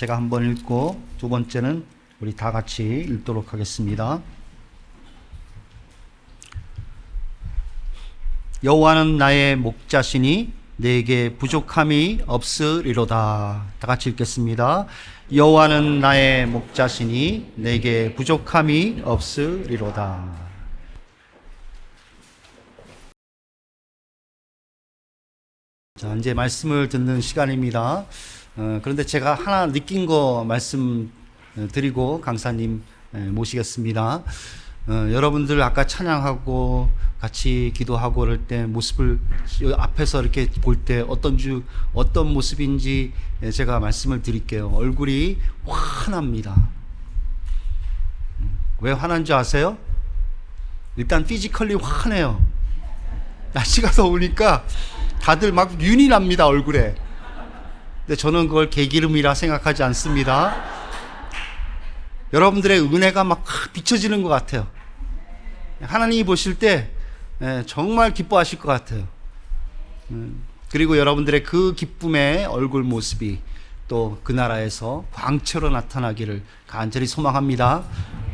제가 한번 읽고 두 번째는 우리 다 같이 읽도록 하겠습니다. 여호와는 나의 목자시니 내게 부족함이 없으리로다. 다 같이 읽겠습니다. 여호와는 나의 목자시니 내게 부족함이 없으리로다. 자, 이제 말씀을 듣는 시간입니다. 그런데 제가 하나 느낀 거 말씀 드리고 강사님 모시겠습니다. 여러분들 아까 찬양하고 같이 기도하고 그럴 때 모습을 앞에서 이렇게 볼 때 어떤 모습인지 제가 말씀을 드릴게요. 얼굴이 환합니다. 왜 환한지 아세요? 일단 피지컬리 환해요. 날씨가 더우니까 다들 막 윤이 납니다, 얼굴에. 근데 저는 그걸 개기름이라 생각하지 않습니다. 여러분들의 은혜가 막 비춰지는 것 같아요. 하나님이 보실 때 정말 기뻐하실 것 같아요. 그리고 여러분들의 그 기쁨의 얼굴 모습이 또 그 나라에서 광채로 나타나기를 간절히 소망합니다.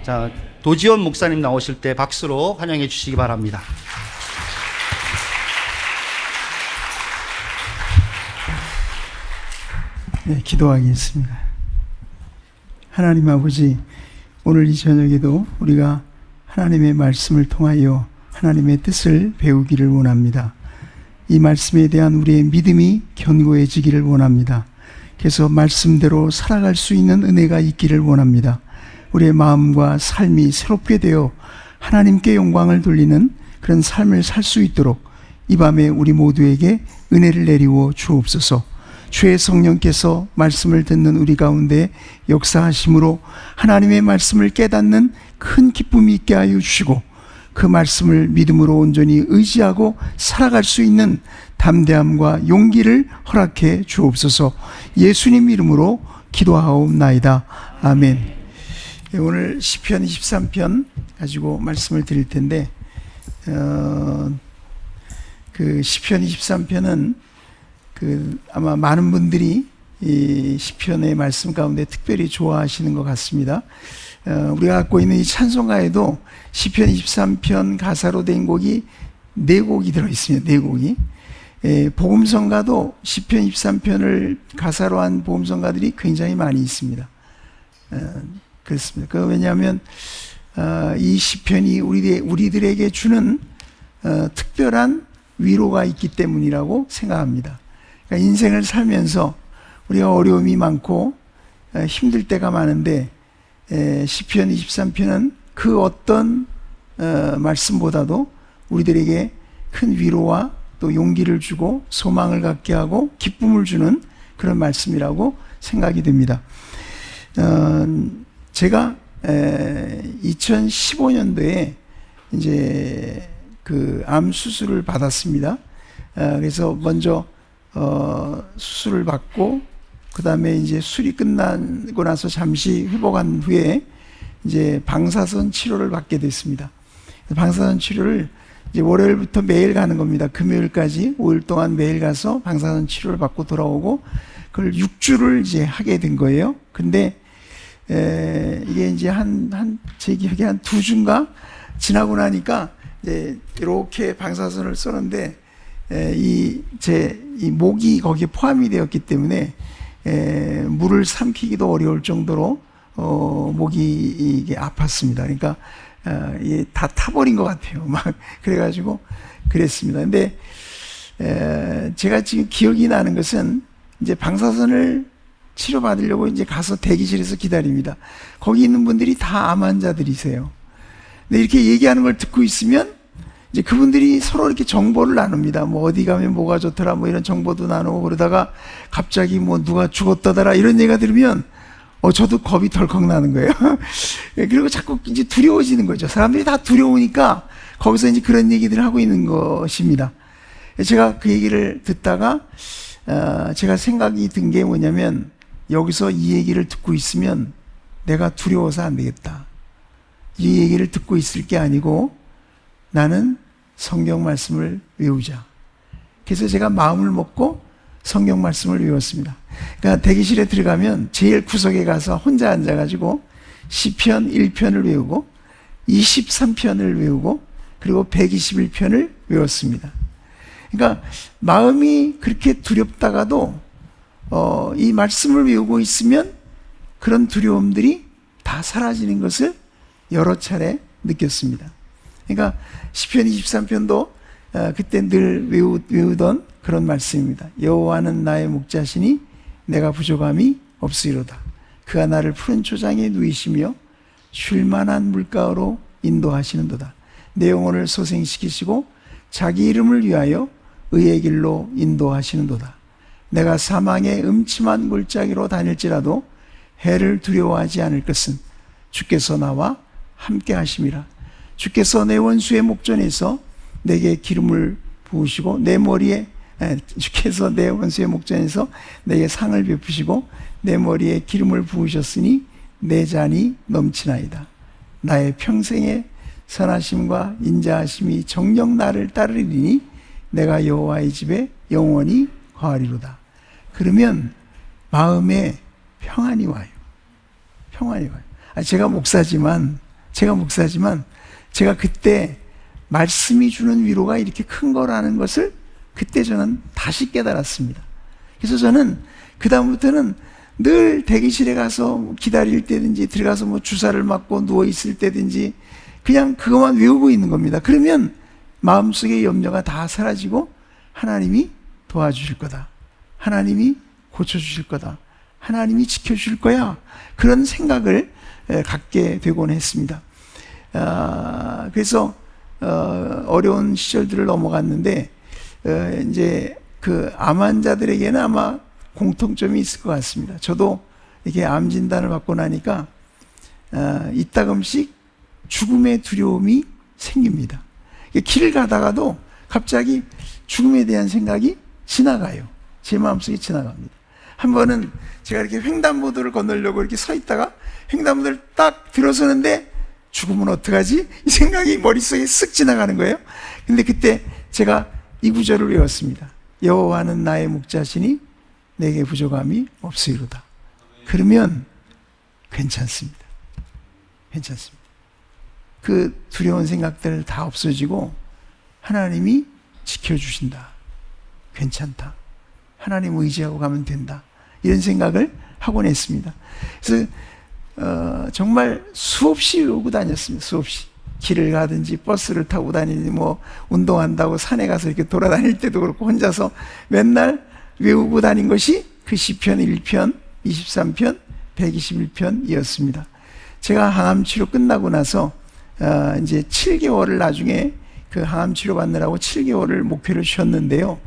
자, 도지원 목사님 나오실 때 박수로 환영해 주시기 바랍니다. 네, 기도하겠습니다. 하나님 아버지, 오늘 이 저녁에도 우리가 하나님의 말씀을 통하여 하나님의 뜻을 배우기를 원합니다. 이 말씀에 대한 우리의 믿음이 견고해지기를 원합니다. 그래서 말씀대로 살아갈 수 있는 은혜가 있기를 원합니다. 우리의 마음과 삶이 새롭게 되어 하나님께 영광을 돌리는 그런 삶을 살 수 있도록 이 밤에 우리 모두에게 은혜를 내리워 주옵소서. 주의 성령께서 말씀을 듣는 우리 가운데 역사하심으로 하나님의 말씀을 깨닫는 큰 기쁨이 있게 하여 주시고 그 말씀을 믿음으로 온전히 의지하고 살아갈 수 있는 담대함과 용기를 허락해 주옵소서. 예수님 이름으로 기도하옵나이다. 아멘. 오늘 시편 23편 가지고 말씀을 드릴 텐데 그 시편 23편은 아마 많은 분들이 이 시편의 말씀 가운데 특별히 좋아하시는 것 같습니다. 우리가 갖고 있는 이 찬송가에도 시편 23편 가사로 된 곡이 4곡이 들어있습니다. 4곡이. 복음성가도 시편 23편을 가사로 한 복음성가들이 굉장히 많이 있습니다. 그렇습니다. 왜냐하면 이 시편이 우리들에게 주는 특별한 위로가 있기 때문이라고 생각합니다. 그러니까 인생을 살면서 우리가 어려움이 많고 힘들 때가 많은데 시편 23편은 그 어떤 말씀보다도 우리들에게 큰 위로와 또 용기를 주고 소망을 갖게 하고 기쁨을 주는 그런 말씀이라고 생각이 됩니다. 제가 2015년도에 이제 그 암 수술을 받았습니다. 그래서 먼저 수술을 받고 그 다음에 이제 수술이 끝나고 나서 잠시 회복한 후에 이제 방사선 치료를 받게 됐습니다. 방사선 치료를 이제 월요일부터 매일 가는 겁니다. 금요일까지 5일 동안 매일 가서 방사선 치료를 받고 돌아오고 그걸 6주를 이제 하게 된 거예요. 근데 이게 이제 제 기억에 한 2주인가 지나고 나니까 이제 이렇게 방사선을 쏘는데 이 목이 거기에 포함이 되었기 때문에 물을 삼키기도 어려울 정도로 목이 이게 아팠습니다. 그러니까 이게 다 타버린 것 같아요. 막 그래가지고 그랬습니다. 근데 제가 지금 기억이 나는 것은 이제 방사선을 치료받으려고 이제 가서 대기실에서 기다립니다. 거기 있는 분들이 다 암 환자들이세요. 근데 이렇게 얘기하는 걸 듣고 있으면 이제 그분들이 서로 이렇게 정보를 나눕니다. 뭐 어디 가면 뭐가 좋더라 뭐 이런 정보도 나누고 그러다가 갑자기 뭐 누가 죽었다더라 이런 얘기가 들으면 저도 겁이 덜컥 나는 거예요. 그리고 자꾸 이제 두려워지는 거죠. 사람들이 다 두려우니까 거기서 이제 그런 얘기들을 하고 있는 것입니다. 제가 그 얘기를 듣다가 제가 생각이 든 게 뭐냐면 여기서 이 얘기를 듣고 있으면 내가 두려워서 안 되겠다. 이 얘기를 듣고 있을 게 아니고 나는 성경 말씀을 외우자. 그래서 제가 마음을 먹고 성경 말씀을 외웠습니다. 그러니까 대기실에 들어가면 제일 구석에 가서 혼자 앉아가지고 시편 1편을 외우고 23편을 외우고 그리고 121편을 외웠습니다. 그러니까 마음이 그렇게 두렵다가도 이 말씀을 외우고 있으면 그런 두려움들이 다 사라지는 것을 여러 차례 느꼈습니다. 그러니까 시편 23편도 그때 늘 외우던 그런 말씀입니다. 여호와는 나의 목자시니 내가 부족함이 없으리로다. 그가 나를 푸른 초장에 누이시며 쉴만한 물가로 인도하시는도다. 내 영혼을 소생시키시고 자기 이름을 위하여 의의 길로 인도하시는도다. 내가 사망의 음침한 골짜기로 다닐지라도 해를 두려워하지 않을 것은 주께서 나와 함께 하심이라. 주께서 내 원수의 목전에서 내게 기름을 부으시고 주께서 내 원수의 목전에서 내게 상을 베푸시고 내 머리에 기름을 부으셨으니 내 잔이 넘치나이다. 나의 평생의 선하심과 인자하심이 정녕 나를 따르리니 내가 여호와의 집에 영원히 거하리로다. 그러면 마음에 평안이 와요. 평안이 와요. 제가 목사지만 제가 그때 말씀이 주는 위로가 이렇게 큰 거라는 것을 그때 저는 다시 깨달았습니다. 그래서 저는 그다음부터는 늘 대기실에 가서 기다릴 때든지 들어가서 뭐 주사를 맞고 누워있을 때든지 그냥 그것만 외우고 있는 겁니다. 그러면 마음속의 염려가 다 사라지고 하나님이 도와주실 거다. 하나님이 고쳐주실 거다. 하나님이 지켜주실 거야. 그런 생각을 갖게 되곤 했습니다. 그래서 어려운 시절들을 넘어갔는데 이제 그 암 환자들에게는 아마 공통점이 있을 것 같습니다. 저도 이렇게 암 진단을 받고 나니까 이따금씩 죽음의 두려움이 생깁니다. 길을 가다가도 갑자기 죽음에 대한 생각이 지나가요. 제 마음속에 지나갑니다. 한 번은 제가 이렇게 횡단보도를 건너려고 이렇게 서 있다가 횡단보도를 딱 들어서는데 죽으면 어떡하지? 이 생각이 머릿속에 쓱 지나가는 거예요. 근데 그때 제가 이 구절을 외웠습니다. 여호와는 나의 목자시니 내게 부족함이 없으리로다. 그러면 괜찮습니다. 괜찮습니다. 그 두려운 생각들 다 없어지고 하나님이 지켜주신다. 괜찮다. 하나님 의지하고 가면 된다. 이런 생각을 하곤 했습니다. 그래서 정말 수없이 외우고 다녔습니다. 수없이. 길을 가든지 버스를 타고 다니든지 뭐 운동한다고 산에 가서 이렇게 돌아다닐 때도 그렇고 혼자서 맨날 외우고 다닌 것이 그 시편 1편, 23편, 121편이었습니다. 제가 항암 치료 끝나고 나서 이제 7개월을 나중에 그 항암 치료 받느라고 7개월을 목표를 쉬었는데요.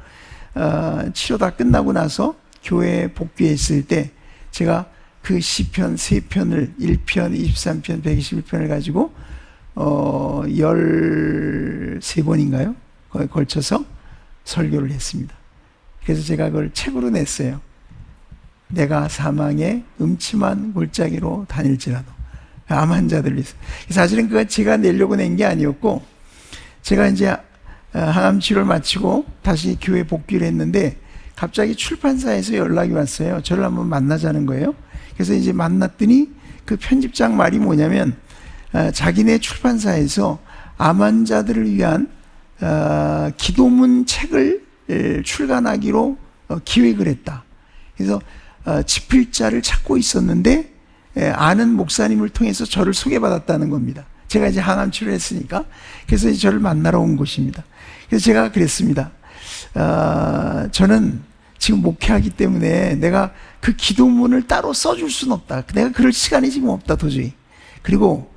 치료 다 끝나고 나서 교회에 복귀했을 때 제가 그 시편 3편을 1편, 23편, 121편을 가지고 13번인가요? 거기에 걸쳐서 설교를 했습니다. 그래서 제가 그걸 책으로 냈어요. 내가 사망의 음침한 골짜기로 다닐지라도. 암 환자들 위해서. 사실은 그거 제가 내려고 낸 게 아니었고, 제가 이제 항암 치료를 마치고 다시 교회 복귀를 했는데, 갑자기 출판사에서 연락이 왔어요. 저를 한번 만나자는 거예요. 그래서 이제 만났더니 그 편집장 말이 뭐냐면, 자기네 출판사에서 암 환자들을 위한 기도문 책을 출간하기로 기획을 했다. 그래서 집필자를 찾고 있었는데 아는 목사님을 통해서 저를 소개받았다는 겁니다. 제가 이제 항암 치료를 했으니까. 그래서 이제 저를 만나러 온 곳입니다. 그래서 제가 그랬습니다. 저는 지금 목회하기 때문에 내가 그 기도문을 따로 써줄 수는 없다. 내가 그럴 시간이 지금 없다 도저히. 그리고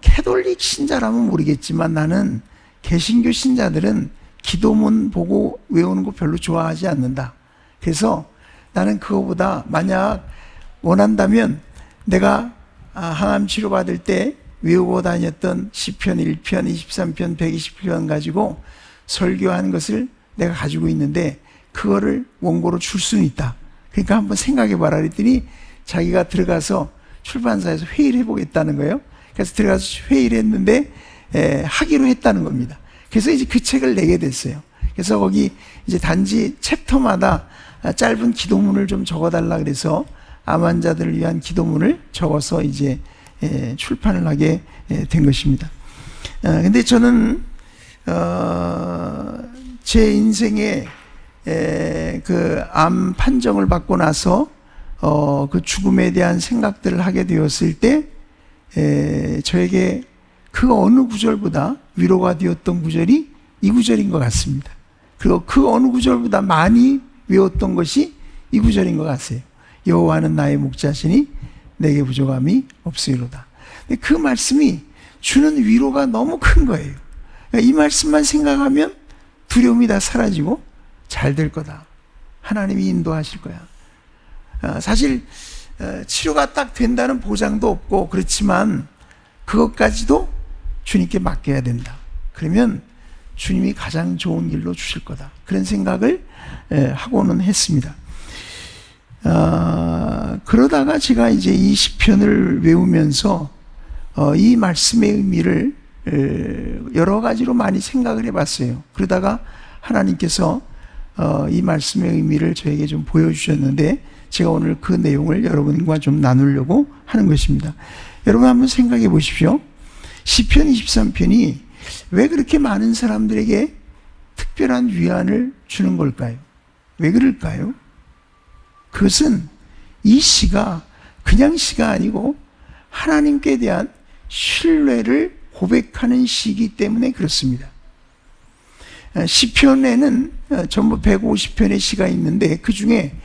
캐톨릭 신자라면 모르겠지만 나는 개신교 신자들은 기도문 보고 외우는 거 별로 좋아하지 않는다. 그래서 나는 그거보다 만약 원한다면 내가 항암 치료 받을 때 외우고 다녔던 시편 1편, 23편, 120편 가지고 설교한 것을 내가 가지고 있는데 그거를 원고로 줄 수는 있다. 그러니까 한번 생각해 봐라 그랬더니 자기가 들어가서 출판사에서 회의를 해보겠다는 거예요. 그래서 들어가서 회의를 했는데 하기로 했다는 겁니다. 그래서 이제 그 책을 내게 됐어요. 그래서 거기 이제 단지 챕터마다 짧은 기도문을 좀 적어달라 그래서 암 환자들을 위한 기도문을 적어서 이제 출판을 하게 된 것입니다. 근데 저는 제 인생에 그 암 판정을 받고 나서 그 죽음에 대한 생각들을 하게 되었을 때 저에게 그 어느 구절보다 위로가 되었던 구절이 이 구절인 것 같습니다. 그리고 그 어느 구절보다 많이 외웠던 것이 이 구절인 것 같아요. 여호와는 나의 목자시니 내게 부족함이 없으리로다. 그 말씀이 주는 위로가 너무 큰 거예요. 이 말씀만 생각하면 두려움이 다 사라지고 잘 될 거다. 하나님이 인도하실 거야. 사실 치료가 딱 된다는 보장도 없고 그렇지만 그것까지도 주님께 맡겨야 된다. 그러면 주님이 가장 좋은 길로 주실 거다. 그런 생각을 하고는 했습니다. 그러다가 제가 이제 이 시편을 외우면서 이 말씀의 의미를 여러 가지로 많이 생각을 해봤어요. 그러다가 하나님께서 이 말씀의 의미를 저에게 좀 보여주셨는데 제가 오늘 그 내용을 여러분과 좀 나누려고 하는 것입니다. 여러분 한번 생각해 보십시오. 시편 23편이 왜 그렇게 많은 사람들에게 특별한 위안을 주는 걸까요? 왜 그럴까요? 그것은 이 시가 그냥 시가 아니고 하나님께 대한 신뢰를 고백하는 시이기 때문에 그렇습니다. 시편에는 전부 150편의 시가 있는데 그 중에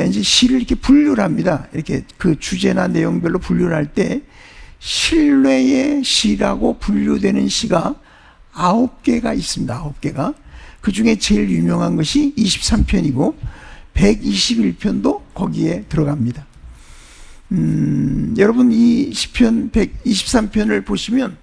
이제 시를 이렇게 분류를 합니다. 이렇게 그 주제나 내용별로 분류를 할 때 신뢰의 시라고 분류되는 시가 9개가 있습니다. 9개가. 그 중에 제일 유명한 것이 23편이고 121편도 거기에 들어갑니다. 여러분 이 시편 123편을 보시면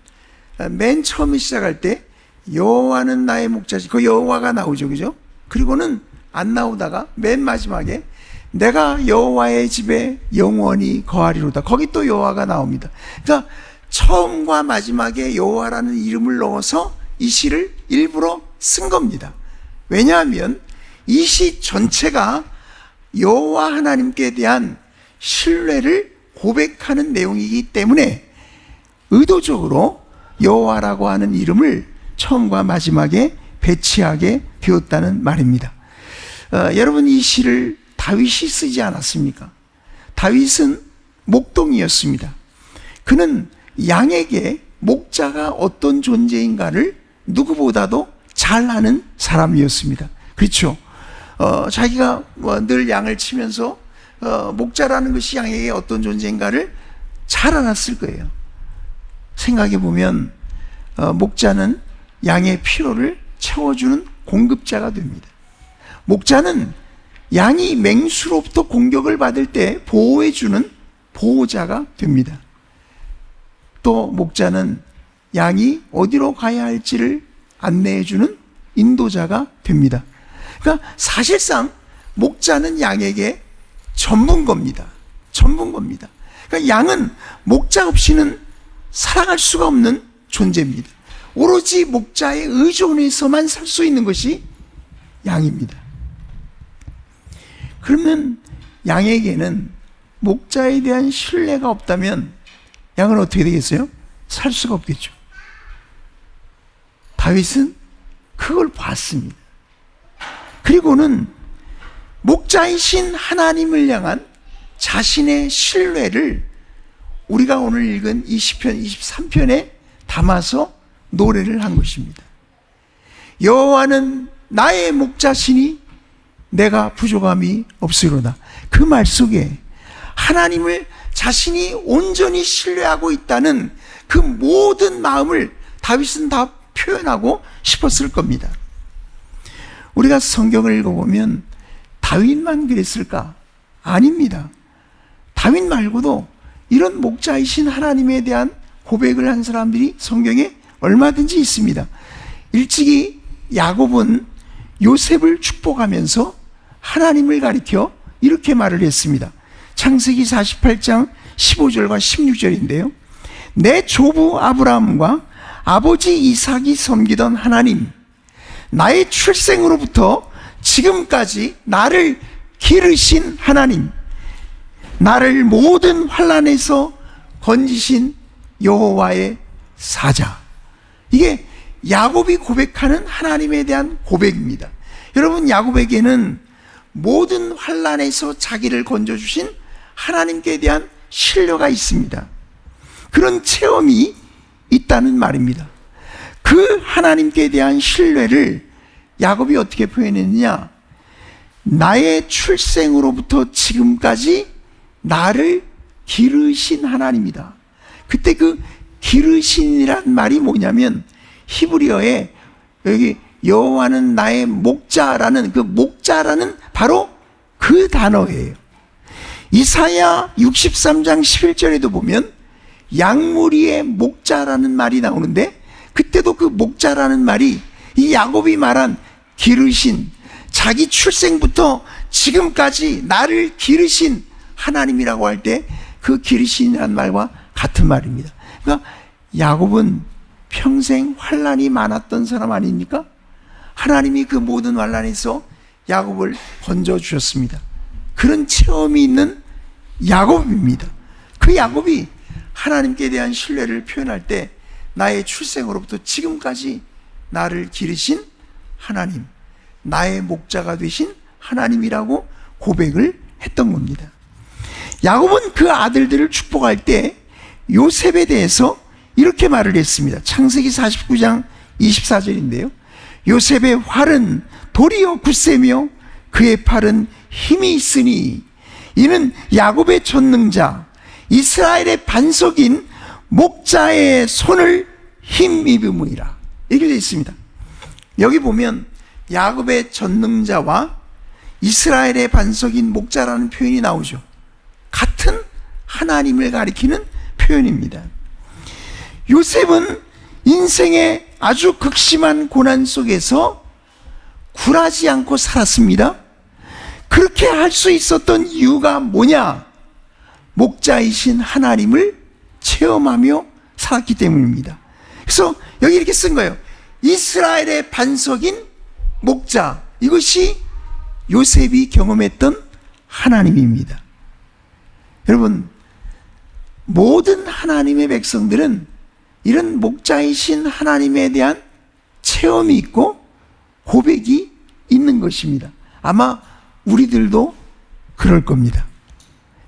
맨 처음에 시작할 때 여호와는 나의 목자시, 그 여호와가 나오죠, 그죠? 그리고는 안 나오다가 맨 마지막에 내가 여호와의 집에 영원히 거하리로다. 거기 또 여호와가 나옵니다. 그러니까 처음과 마지막에 여호와라는 이름을 넣어서 이 시를 일부러 쓴 겁니다. 왜냐하면 이 시 전체가 여호와 하나님께 대한 신뢰를 고백하는 내용이기 때문에 의도적으로 여호와라고 하는 이름을 처음과 마지막에 배치하게 되었다는 말입니다. 여러분 이 시를 다윗이 쓰지 않았습니까? 다윗은 목동이었습니다. 그는 양에게 목자가 어떤 존재인가를 누구보다도 잘 아는 사람이었습니다. 그렇죠? 자기가 늘 양을 치면서 목자라는 것이 양에게 어떤 존재인가를 잘 알았을 거예요. 생각해 보면 목자는 양의 피로를 채워주는 공급자가 됩니다. 목자는 양이 맹수로부터 공격을 받을 때 보호해주는 보호자가 됩니다. 또 목자는 양이 어디로 가야 할지를 안내해주는 인도자가 됩니다. 그러니까 사실상 목자는 양에게 전문가입니다. 전문가입니다. 그러니까 양은 목자 없이는 살아갈 수가 없는 존재입니다. 오로지 목자에 의존해서만 살 수 있는 것이 양입니다. 그러면 양에게는 목자에 대한 신뢰가 없다면 양은 어떻게 되겠어요? 살 수가 없겠죠. 다윗은 그걸 봤습니다. 그리고는 목자이신 하나님을 향한 자신의 신뢰를 우리가 오늘 읽은 이 시편 23편에 담아서 노래를 한 것입니다. 여호와는 나의 목자시니 내가 부족함이 없으리로다. 그 말 속에 하나님을 자신이 온전히 신뢰하고 있다는 그 모든 마음을 다윗은 다 표현하고 싶었을 겁니다. 우리가 성경을 읽어보면 다윗만 그랬을까? 아닙니다. 다윗 말고도 이런 목자이신 하나님에 대한 고백을 한 사람들이 성경에 얼마든지 있습니다. 일찍이 야곱은 요셉을 축복하면서 하나님을 가리켜 이렇게 말을 했습니다. 창세기 48장 15절과 16절인데요. 내 조부 아브라함과 아버지 이삭이 섬기던 하나님, 나의 출생으로부터 지금까지 나를 기르신 하나님, 나를 모든 환난에서 건지신 여호와의 사자. 이게 야곱이 고백하는 하나님에 대한 고백입니다. 여러분, 야곱에게는 모든 환난에서 자기를 건져주신 하나님께 대한 신뢰가 있습니다. 그런 체험이 있다는 말입니다. 그 하나님께 대한 신뢰를 야곱이 어떻게 표현했느냐? 나의 출생으로부터 지금까지 나를 기르신 하나님이다. 그때 그 기르신이란 말이 뭐냐면 히브리어에 여기 여호와는 나의 목자라는 그 목자라는 바로 그 단어예요. 이사야 63장 11절에도 보면 양무리의 목자라는 말이 나오는데, 그때도 그 목자라는 말이 이 야곱이 말한 기르신, 자기 출생부터 지금까지 나를 기르신 하나님이라고 할 때 그 기르신이라는 말과 같은 말입니다. 그러니까 야곱은 평생 환난이 많았던 사람 아닙니까? 하나님이 그 모든 환난에서 야곱을 건져주셨습니다. 그런 체험이 있는 야곱입니다. 그 야곱이 하나님께 대한 신뢰를 표현할 때 나의 출생으로부터 지금까지 나를 기르신 하나님, 나의 목자가 되신 하나님이라고 고백을 했던 겁니다. 야곱은 그 아들들을 축복할 때 요셉에 대해서 이렇게 말을 했습니다. 창세기 49장 24절인데요. 요셉의 활은 돌이요 굳세며 그의 팔은 힘이 있으니 이는 야곱의 전능자 이스라엘의 반석인 목자의 손을 힘입음이라. 이렇게 되어 있습니다. 여기 보면 야곱의 전능자와 이스라엘의 반석인 목자라는 표현이 나오죠. 같은 하나님을 가리키는 표현입니다. 요셉은 인생의 아주 극심한 고난 속에서 굴하지 않고 살았습니다. 그렇게 할 수 있었던 이유가 뭐냐? 목자이신 하나님을 체험하며 살았기 때문입니다. 그래서 여기 이렇게 쓴 거예요. 이스라엘의 반석인 목자, 이것이 요셉이 경험했던 하나님입니다. 여러분, 모든 하나님의 백성들은 이런 목자이신 하나님에 대한 체험이 있고 고백이 있는 것입니다. 아마 우리들도 그럴 겁니다.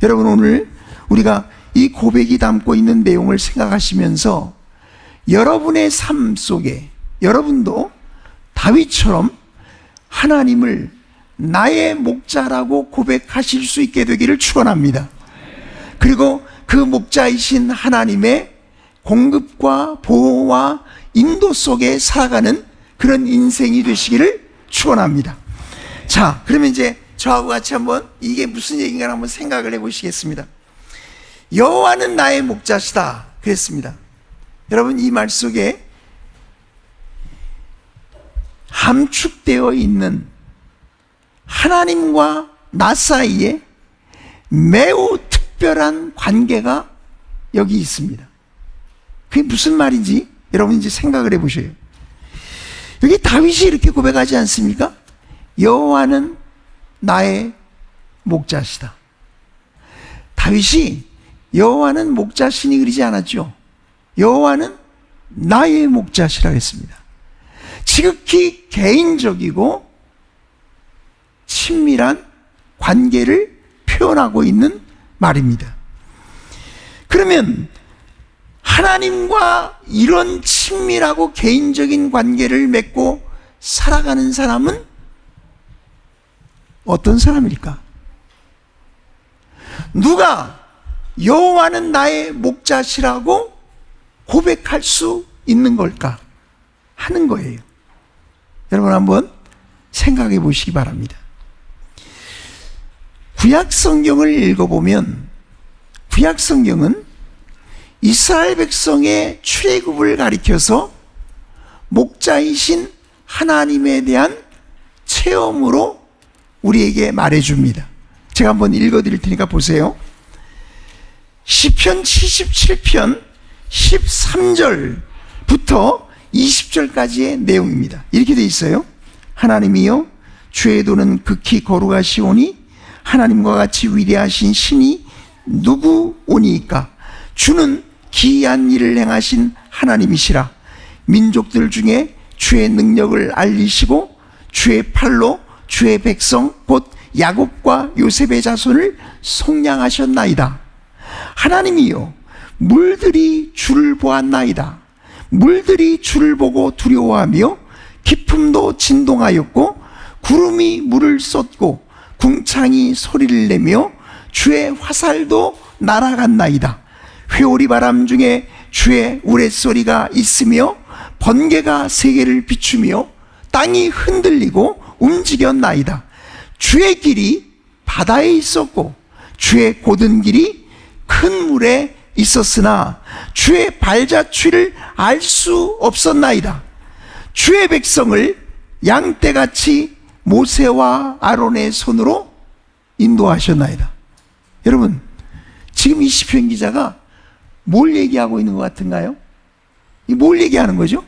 여러분, 오늘 우리가 이 고백이 담고 있는 내용을 생각하시면서 여러분의 삶 속에 여러분도 다윗처럼 하나님을 나의 목자라고 고백하실 수 있게 되기를 축원합니다. 그리고 그 목자이신 하나님의 공급과 보호와 인도 속에 살아가는 그런 인생이 되시기를 축원합니다. 자, 그러면 이제 저하고 같이 한번 이게 무슨 얘기인가 한번 생각을 해보시겠습니다. 여호와는 나의 목자시다 그랬습니다. 여러분, 이 말 속에 함축되어 있는 하나님과 나 사이에 매우 특별한 관계가 여기 있습니다. 그게 무슨 말인지 여러분 이제 생각을 해보셔요. 여기 다윗이 이렇게 고백하지 않습니까? 여호와는 나의 목자시다. 다윗이 여호와는 목자시니 그러지 않았죠. 여호와는 나의 목자시라 했습니다. 지극히 개인적이고 친밀한 관계를 표현하고 있는 말입니다. 그러면 하나님과 이런 친밀하고 개인적인 관계를 맺고 살아가는 사람은 어떤 사람일까? 누가 여호와는 나의 목자시라고 고백할 수 있는 걸까 하는 거예요. 여러분, 한번 생각해 보시기 바랍니다. 구약 성경을 읽어보면 구약 성경은 이스라엘 백성의 출애굽을 가리켜서 목자이신 하나님에 대한 체험으로 우리에게 말해줍니다. 제가 한번 읽어드릴 테니까 보세요. 시편 77편 13절부터 20절까지의 내용입니다. 이렇게 돼 있어요. 하나님이여 주의 도는 극히 거룩하시오니 하나님과 같이 위대하신 신이 누구오니이까. 주는 기이한 일을 행하신 하나님이시라. 민족들 중에 주의 능력을 알리시고 주의 팔로 주의 백성 곧 야곱과 요셉의 자손을 속량하셨나이다. 하나님이여 물들이 주를 보았나이다. 물들이 주를 보고 두려워하며 깊음도 진동하였고 구름이 물을 쏟고 궁창이 소리를 내며 주의 화살도 날아갔나이다. 회오리 바람 중에 주의 우레소리가 있으며 번개가 세계를 비추며 땅이 흔들리고 움직였나이다. 주의 길이 바다에 있었고 주의 곧은 길이 큰 물에 있었으나 주의 발자취를 알 수 없었나이다. 주의 백성을 양떼같이 모세와 아론의 손으로 인도하셨나이다. 여러분, 지금 이 시편 기자가 뭘 얘기하고 있는 것 같은가요? 이 뭘 얘기하는 거죠?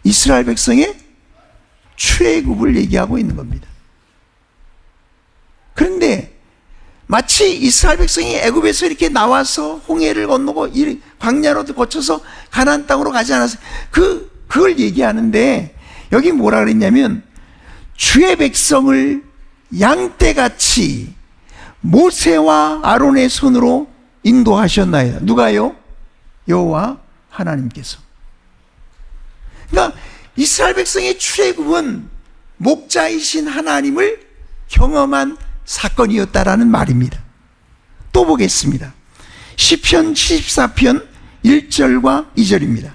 이스라엘 백성의 출애굽을 얘기하고 있는 겁니다. 그런데 마치 이스라엘 백성이 애굽에서 이렇게 나와서 홍해를 건너고 광야로도 거쳐서 가나안 땅으로 가지 않았어요. 그걸 얘기하는데 여기 뭐라 그랬냐면 주의 백성을 양떼같이 모세와 아론의 손으로 인도하셨나이다. 누가요? 여호와 하나님께서. 그러니까 이스라엘 백성의 출애굽은 목자이신 하나님을 경험한 사건이었다라는 말입니다. 또 보겠습니다. 시편 74편 1절과 2절입니다.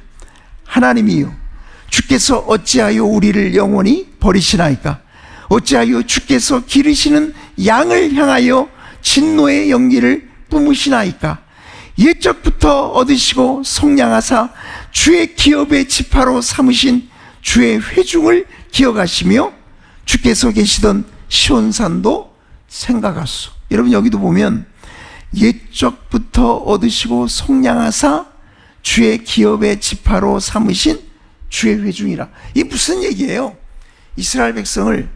하나님이여 주께서 어찌하여 우리를 영원히 버리시나이까? 어찌하여 주께서 기르시는 양을 향하여 진노의 연기를 뿜으시나이까? 옛적부터 얻으시고 속량하사 주의 기업의 지파로 삼으신 주의 회중을 기억하시며 주께서 계시던 시온산도 생각하소. 여러분, 여기도 보면 옛적부터 얻으시고 속량하사 주의 기업의 지파로 삼으신 주의 회중이라. 이게 무슨 얘기예요? 이스라엘 백성을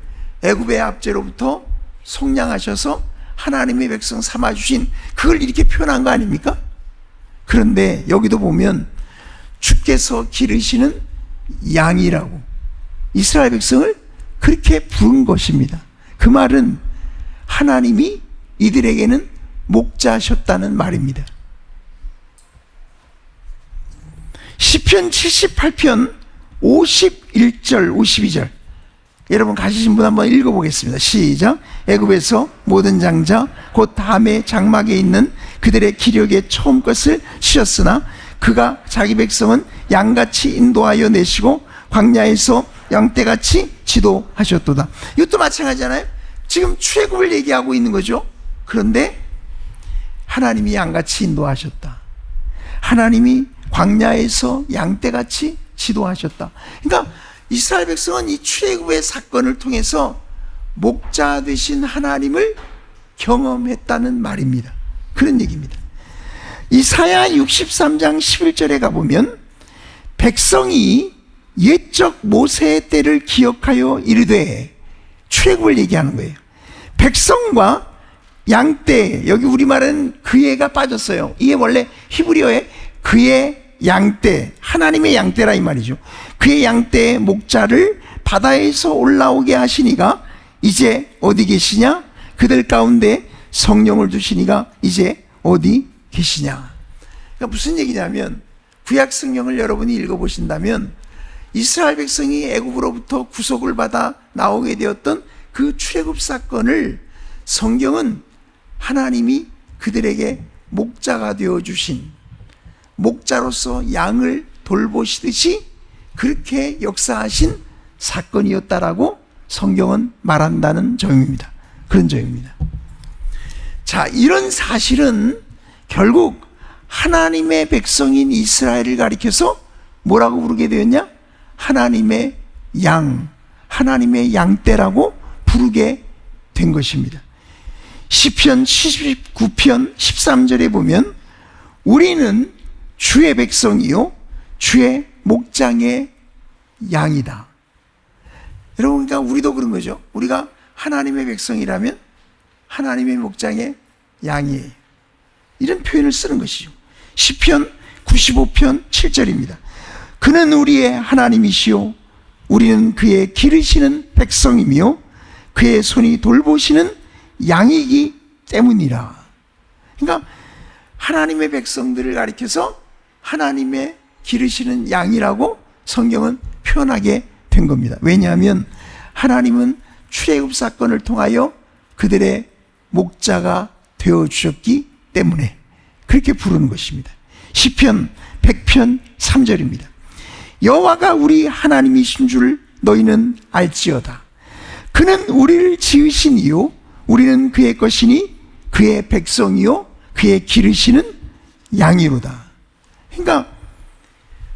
애굽의 압제로부터 속량하셔서 하나님의 백성 삼아주신, 그걸 이렇게 표현한 거 아닙니까? 그런데 여기도 보면 주께서 기르시는 양이라고 이스라엘 백성을 그렇게 부른 것입니다. 그 말은 하나님이 이들에게는 목자셨다는 말입니다. 시편 78편 51절 52절 여러분 가지신 분 한번 읽어보겠습니다. 시작. 애굽에서 모든 장자 곧 담의 장막에 있는 그들의 기력의 처음 것을 치셨으나 그가 자기 백성은 양같이 인도하여 내시고 광야에서 양떼같이 지도하셨도다. 이것도 마찬가지잖아요. 지금 출애굽을 얘기하고 있는 거죠. 그런데 하나님이 양같이 인도하셨다. 하나님이 광야에서 양떼같이 지도하셨다. 그러니까 이스라엘 백성은 이 출애굽의 사건을 통해서 목자 되신 하나님을 경험했다는 말입니다. 그런 얘기입니다. 이사야 63장 11절에 가보면 백성이 옛적 모세의 때를 기억하여 이르되, 출애굽을 얘기하는 거예요. 백성과 양떼, 여기 우리말은 그애가 빠졌어요. 이게 원래 히브리어에 그의 양떼, 하나님의 양떼라 이 말이죠. 그의 양떼의 목자를 바다에서 올라오게 하시니가 이제 어디 계시냐? 그들 가운데 성령을 두시니가 이제 어디 계시냐? 그러니까 무슨 얘기냐면, 구약 성경을 여러분이 읽어보신다면 이스라엘 백성이 애굽으로부터 구속을 받아 나오게 되었던 그 출애굽 사건을 성경은 하나님이 그들에게 목자가 되어주신, 목자로서 양을 돌보시듯이 그렇게 역사하신 사건이었다라고 성경은 말한다는 점입니다. 그런 점입니다. 자, 이런 사실은 결국 하나님의 백성인 이스라엘을 가리켜서 뭐라고 부르게 되었냐? 하나님의 양, 하나님의 양떼라고 부르게 된 것입니다. 시편 79편 13절에 보면 우리는 주의 백성이요 주의 목장의 양이다. 여러분, 그러니까 우리도 그런 거죠. 우리가 하나님의 백성이라면 하나님의 목장의 양이에요. 이런 표현을 쓰는 것이죠. 시편 95편 7절입니다. 그는 우리의 하나님이시요 우리는 그의 기르시는 백성이며 그의 손이 돌보시는 양이기 때문이라. 그러니까 하나님의 백성들을 가리켜서 하나님의 기르시는 양이라고 성경은 표현하게 된 겁니다. 왜냐하면 하나님은 출애굽 사건을 통하여 그들의 목자가 되어주셨기 때문에 그렇게 부르는 것입니다. 시편 100편 3절입니다. 여호와가 우리 하나님이신 줄 너희는 알지어다. 그는 우리를 지으신 이요 우리는 그의 것이니 그의 백성이요 그의 기르시는 양이로다. 그러니까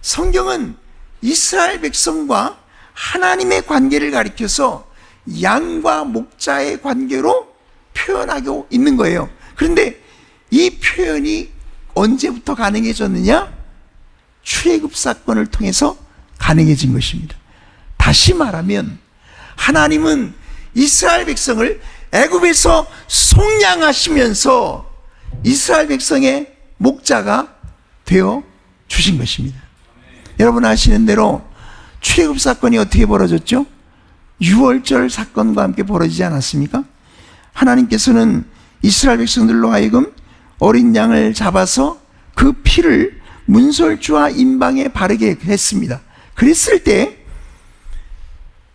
성경은 이스라엘 백성과 하나님의 관계를 가리켜서 양과 목자의 관계로 표현하고 있는 거예요. 그런데 이 표현이 언제부터 가능해졌느냐? 출애굽 사건을 통해서 가능해진 것입니다. 다시 말하면 하나님은 이스라엘 백성을 애굽에서 속량하시면서 이스라엘 백성의 목자가 되어 주신 것입니다. 여러분 아시는 대로 출애굽 사건이 어떻게 벌어졌죠? 유월절 사건과 함께 벌어지지 않았습니까? 하나님께서는 이스라엘 백성들로 하여금 어린 양을 잡아서 그 피를 문설주와 임방에 바르게 했습니다. 그랬을 때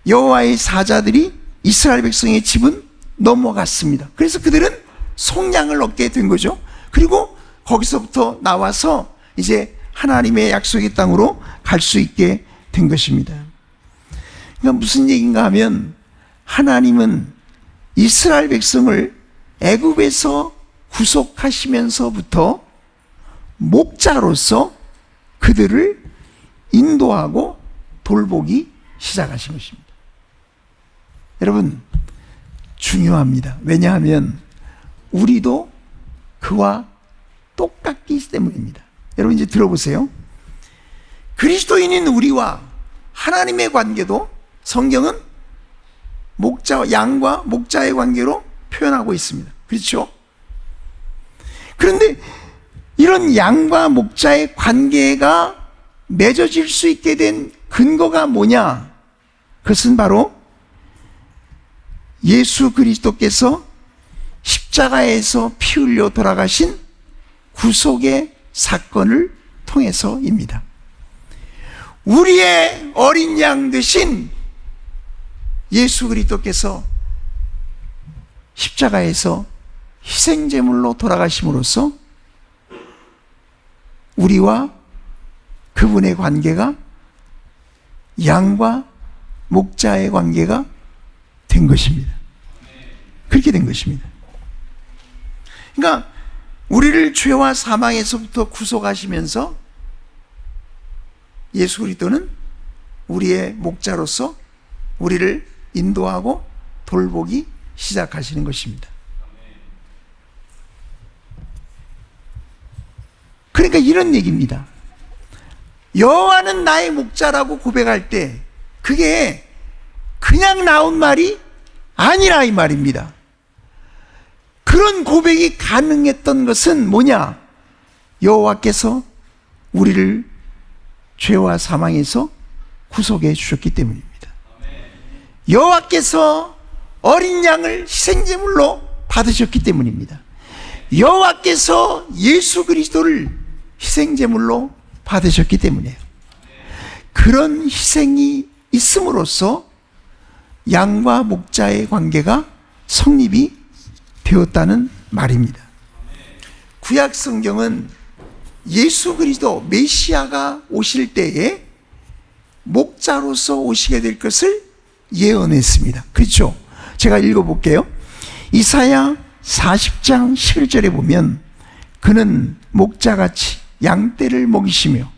여호와의 사자들이 이스라엘 백성의 집은 넘어갔습니다. 그래서 그들은 속량을 얻게 된 거죠. 그리고 거기서부터 나와서 이제 하나님의 약속의 땅으로 갈 수 있게 된 것입니다. 그러니까 무슨 얘기인가 하면 하나님은 이스라엘 백성을 애굽에서 구속하시면서부터 목자로서 그들을 인도하고 돌보기 시작하신 것입니다. 여러분 중요합니다. 왜냐하면 우리도 그와 똑같기 때문입니다. 여러분 이제 들어보세요. 그리스도인인 우리와 하나님의 관계도 성경은 양과 목자의 관계로 표현하고 있습니다. 그렇죠? 그런데 이런 양과 목자의 관계가 맺어질 수 있게 된 근거가 뭐냐? 그것은 바로 예수 그리스도께서 십자가에서 피 흘려 돌아가신 구속의 사건을 통해서입니다. 우리의 어린 양 되신 예수 그리스도께서 십자가에서 희생제물로 돌아가심으로써 우리와 그분의 관계가 양과 목자의 관계가 된 것입니다. 그렇게 된 것입니다. 그러니까 우리를 죄와 사망에서부터 구속하시면서 예수 그리스도는 우리의 목자로서 우리를 인도하고 돌보기 시작하시는 것입니다. 그러니까 이런 얘기입니다. 여호와는 나의 목자라고 고백할 때 그게 그냥 나온 말이 아니라 이 말입니다. 그런 고백이 가능했던 것은 뭐냐? 여호와께서 우리를 죄와 사망에서 구속해 주셨기 때문입니다. 여호와께서 어린 양을 희생제물로 받으셨기 때문입니다. 여호와께서 예수 그리스도를 희생제물로 받으셨기 때문이에요. 그런 희생이 있음으로써 양과 목자의 관계가 성립이 되었다는 말입니다. 구약 성경은 예수 그리스도 메시아가 오실 때에 목자로서 오시게 될 것을 예언했습니다. 그렇죠? 제가 읽어볼게요. 이사야 40장 11절에 보면 그는 목자같이 양떼를 먹이시며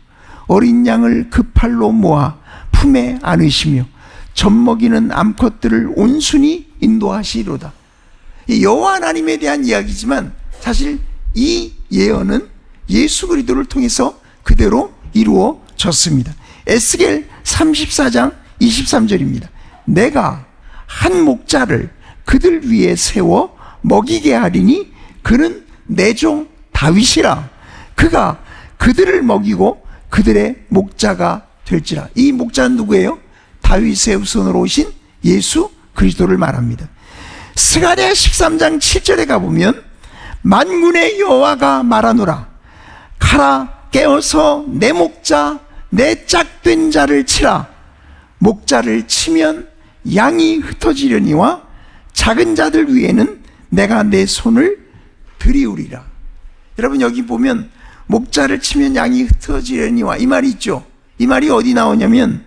어린 양을 그 팔로 모아 품에 안으시며 젖먹이는 암컷들을 온순히 인도하시리로다. 여호와 하나님에 대한 이야기지만 사실 이 예언은 예수 그리스도를 통해서 그대로 이루어졌습니다. 에스겔 34장 23절입니다. 내가 한 목자를 그들 위에 세워 먹이게 하리니 그는 내 종 다윗이라. 그가 그들을 먹이고 그들의 목자가 될지라. 이 목자는 누구예요? 다윗의 후손으로 오신 예수 그리스도를 말합니다. 스가랴 13장 7절에 가보면 만군의 여호와가 말하노라. 가라, 깨어서 내 목자 내 짝된 자를 치라. 목자를 치면 양이 흩어지려니와 작은 자들 위에는 내가 내 손을 들이우리라. 여러분, 여기 보면 목자를 치면 양이 흩어지려니와 이 말이 있죠. 이 말이 어디 나오냐면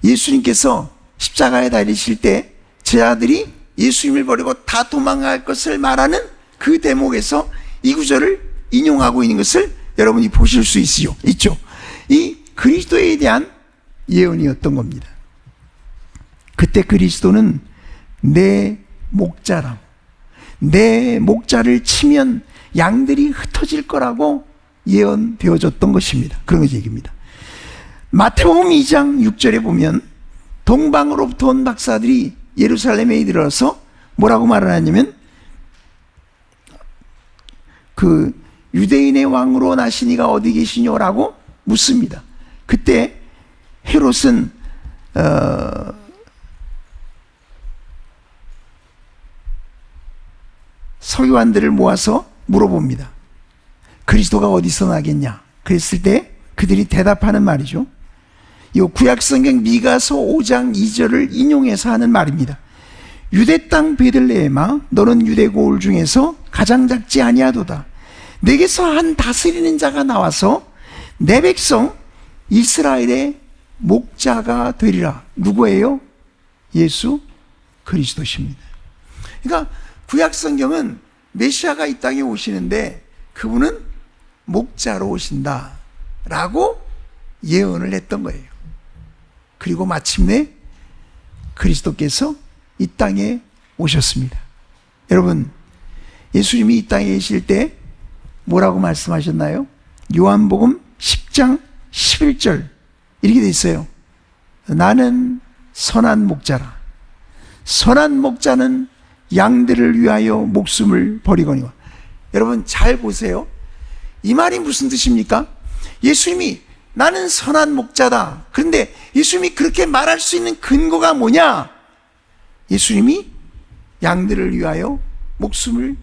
예수님께서 십자가에 달리실 때 제자들이 예수님을 버리고 다 도망갈 것을 말하는 그 대목에서 이 구절을 인용하고 있는 것을 여러분이 보실 수 있죠. 이 그리스도에 대한 예언이었던 겁니다. 그때 그리스도는 내 목자라고, 내 목자를 치면 양들이 흩어질 거라고 예언되어졌던 것입니다. 그런 얘기입니다. 마태복음 2장 6절에 보면 동방으로부터 온 박사들이 예루살렘에 이르러서 뭐라고 말을 하냐면 그 유대인의 왕으로 나시니가 어디 계시냐라고 묻습니다. 그때 헤롯은 서기관들을 모아서 물어봅니다. 그리스도가 어디서 나겠냐? 그랬을 때 그들이 대답하는 말이죠. 이 구약성경 미가서 5장 2절을 인용해서 하는 말입니다. 유대 땅 베들레헴아, 너는 유대 고을 중에서 가장 작지 아니하도다. 내게서 한 다스리는 자가 나와서 내 백성 이스라엘의 목자가 되리라. 누구예요? 예수 그리스도십니다. 그러니까 구약성경은 메시아가 이 땅에 오시는데 그분은 목자로 오신다라고 예언을 했던 거예요. 그리고 마침내 그리스도께서 이 땅에 오셨습니다. 여러분, 예수님이 이 땅에 계실 때 뭐라고 말씀하셨나요? 요한복음 10장 11절 이렇게 돼 있어요. 나는 선한 목자라. 선한 목자는 양들을 위하여 목숨을 버리거니와. 여러분 잘 보세요. 이 말이 무슨 뜻입니까? 예수님이 나는 선한 목자다. 그런데 예수님이 그렇게 말할 수 있는 근거가 뭐냐? 예수님이 양들을 위하여 목숨을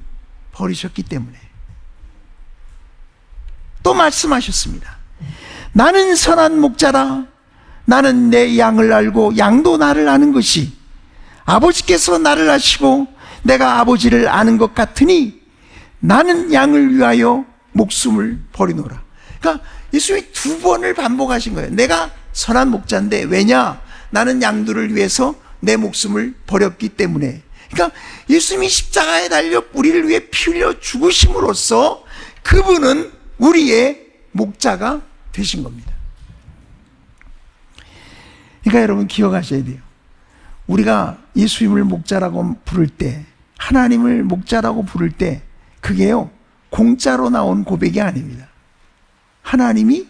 버리셨기 때문에. 또 말씀하셨습니다. 나는 선한 목자라. 나는 내 양을 알고 양도 나를 아는 것이 아버지께서 나를 아시고 내가 아버지를 아는 것 같으니 나는 양을 위하여 목숨을 버리노라. 그러니까 예수님이 두 번을 반복하신 거예요. 내가 선한 목자인데 왜냐? 나는 양들을 위해서 내 목숨을 버렸기 때문에. 그러니까 예수님이 십자가에 달려 우리를 위해 피 흘려 죽으심으로써 그분은 우리의 목자가 되신 겁니다. 그러니까 여러분 기억하셔야 돼요. 우리가 예수님을 목자라고 부를 때, 하나님을 목자라고 부를 때 그게요 공짜로 나온 고백이 아닙니다. 하나님이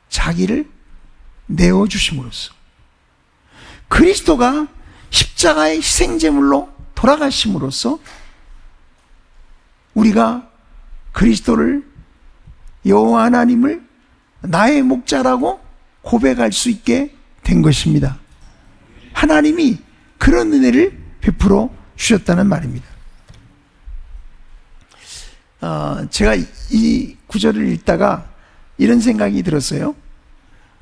자기를 내어주심으로써 그리스도가 십자가의 희생제물로 돌아가심으로써 우리가 그리스도를 여호와 하나님을 나의 목자라고 고백할 수 있게 된 것입니다. 하나님이 그런 은혜를 베풀어 주셨다는 말입니다. 제가 이 구절을 읽다가 이런 생각이 들었어요.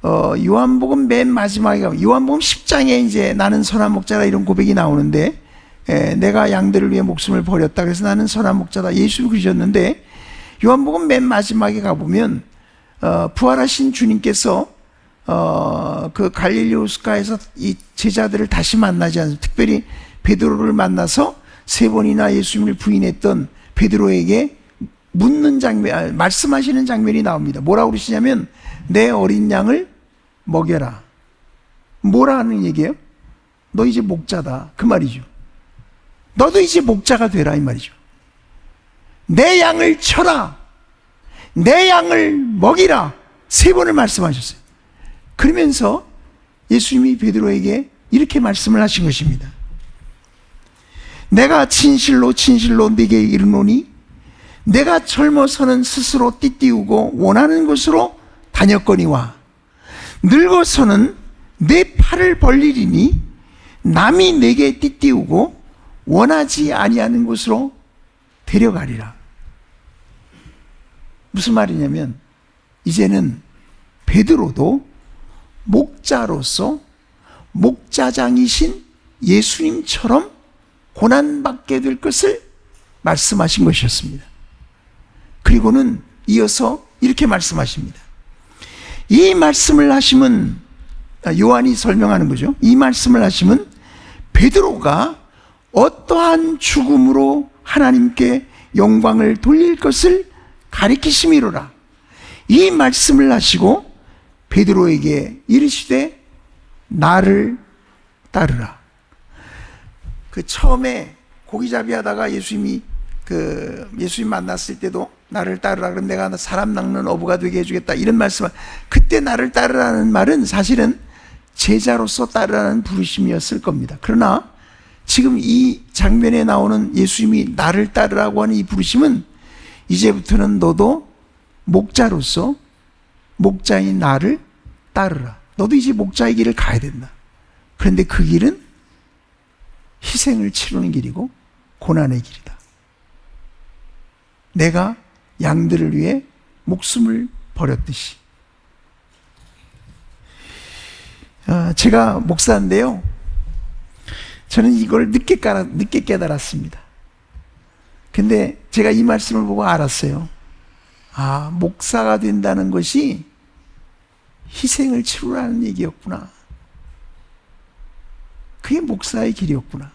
요한복음 맨 마지막에 요한복음 10장에 이제 나는 선한 목자다 이런 고백이 나오는데 내가 양들을 위해 목숨을 버렸다. 그래서 나는 선한 목자다. 예수를 그리셨는데 요한복음 맨 마지막에 가보면 부활하신 주님께서 그 갈릴리 호숫가에서 이 제자들을 다시 만나지 않습니다. 특별히 베드로를 만나서 3번이나 예수님을 부인했던 베드로에게 묻는 장면, 말씀하시는 장면이 나옵니다. 뭐라고 그러시냐면 내 어린 양을 먹여라. 뭐라 하는 얘기예요? 너 이제 목자다. 그 말이죠. 너도 이제 목자가 되라 이 말이죠. 내 양을 쳐라. 내 양을 먹이라. 3번을 말씀하셨어요. 그러면서 예수님이 베드로에게 이렇게 말씀을 하신 것입니다. 내가 진실로 진실로 네게 이르노니 내가 젊어서는 스스로 띠띠우고 원하는 곳으로 다녔거니와 늙어서는 내 팔을 벌리리니 남이 내게 띠띠우고 원하지 아니하는 곳으로 데려가리라. 무슨 말이냐면 이제는 베드로도 목자로서 목자장이신 예수님처럼 고난받게 될 것을 말씀하신 것이었습니다. 그리고는 이어서 이렇게 말씀하십니다. 이 말씀을 하시면 요한이 설명하는 거죠. 이 말씀을 하시면 베드로가 어떠한 죽음으로 하나님께 영광을 돌릴 것을 가리키심이로라. 이 말씀을 하시고 베드로에게 이르시되 나를 따르라. 그 처음에 고기잡이 하다가 예수님 만났을 때도 나를 따르라. 그럼 내가 사람 낚는 어부가 되게 해주겠다. 이런 말씀을, 그때 나를 따르라는 말은 사실은 제자로서 따르라는 부르심이었을 겁니다. 그러나 지금 이 장면에 나오는 예수님이 나를 따르라고 하는 이 부르심은 이제부터는 너도 목자로서 목자인 나를 따르라. 너도 이제 목자의 길을 가야 된다. 그런데 그 길은 희생을 치르는 길이고 고난의 길이다. 내가 양들을 위해 목숨을 버렸듯이. 제가 목사인데요, 저는 이걸 늦게 깨달았습니다. 근데 제가 이 말씀을 보고 알았어요. 목사가 된다는 것이 희생을 치르라는 얘기였구나. 그게 목사의 길이었구나.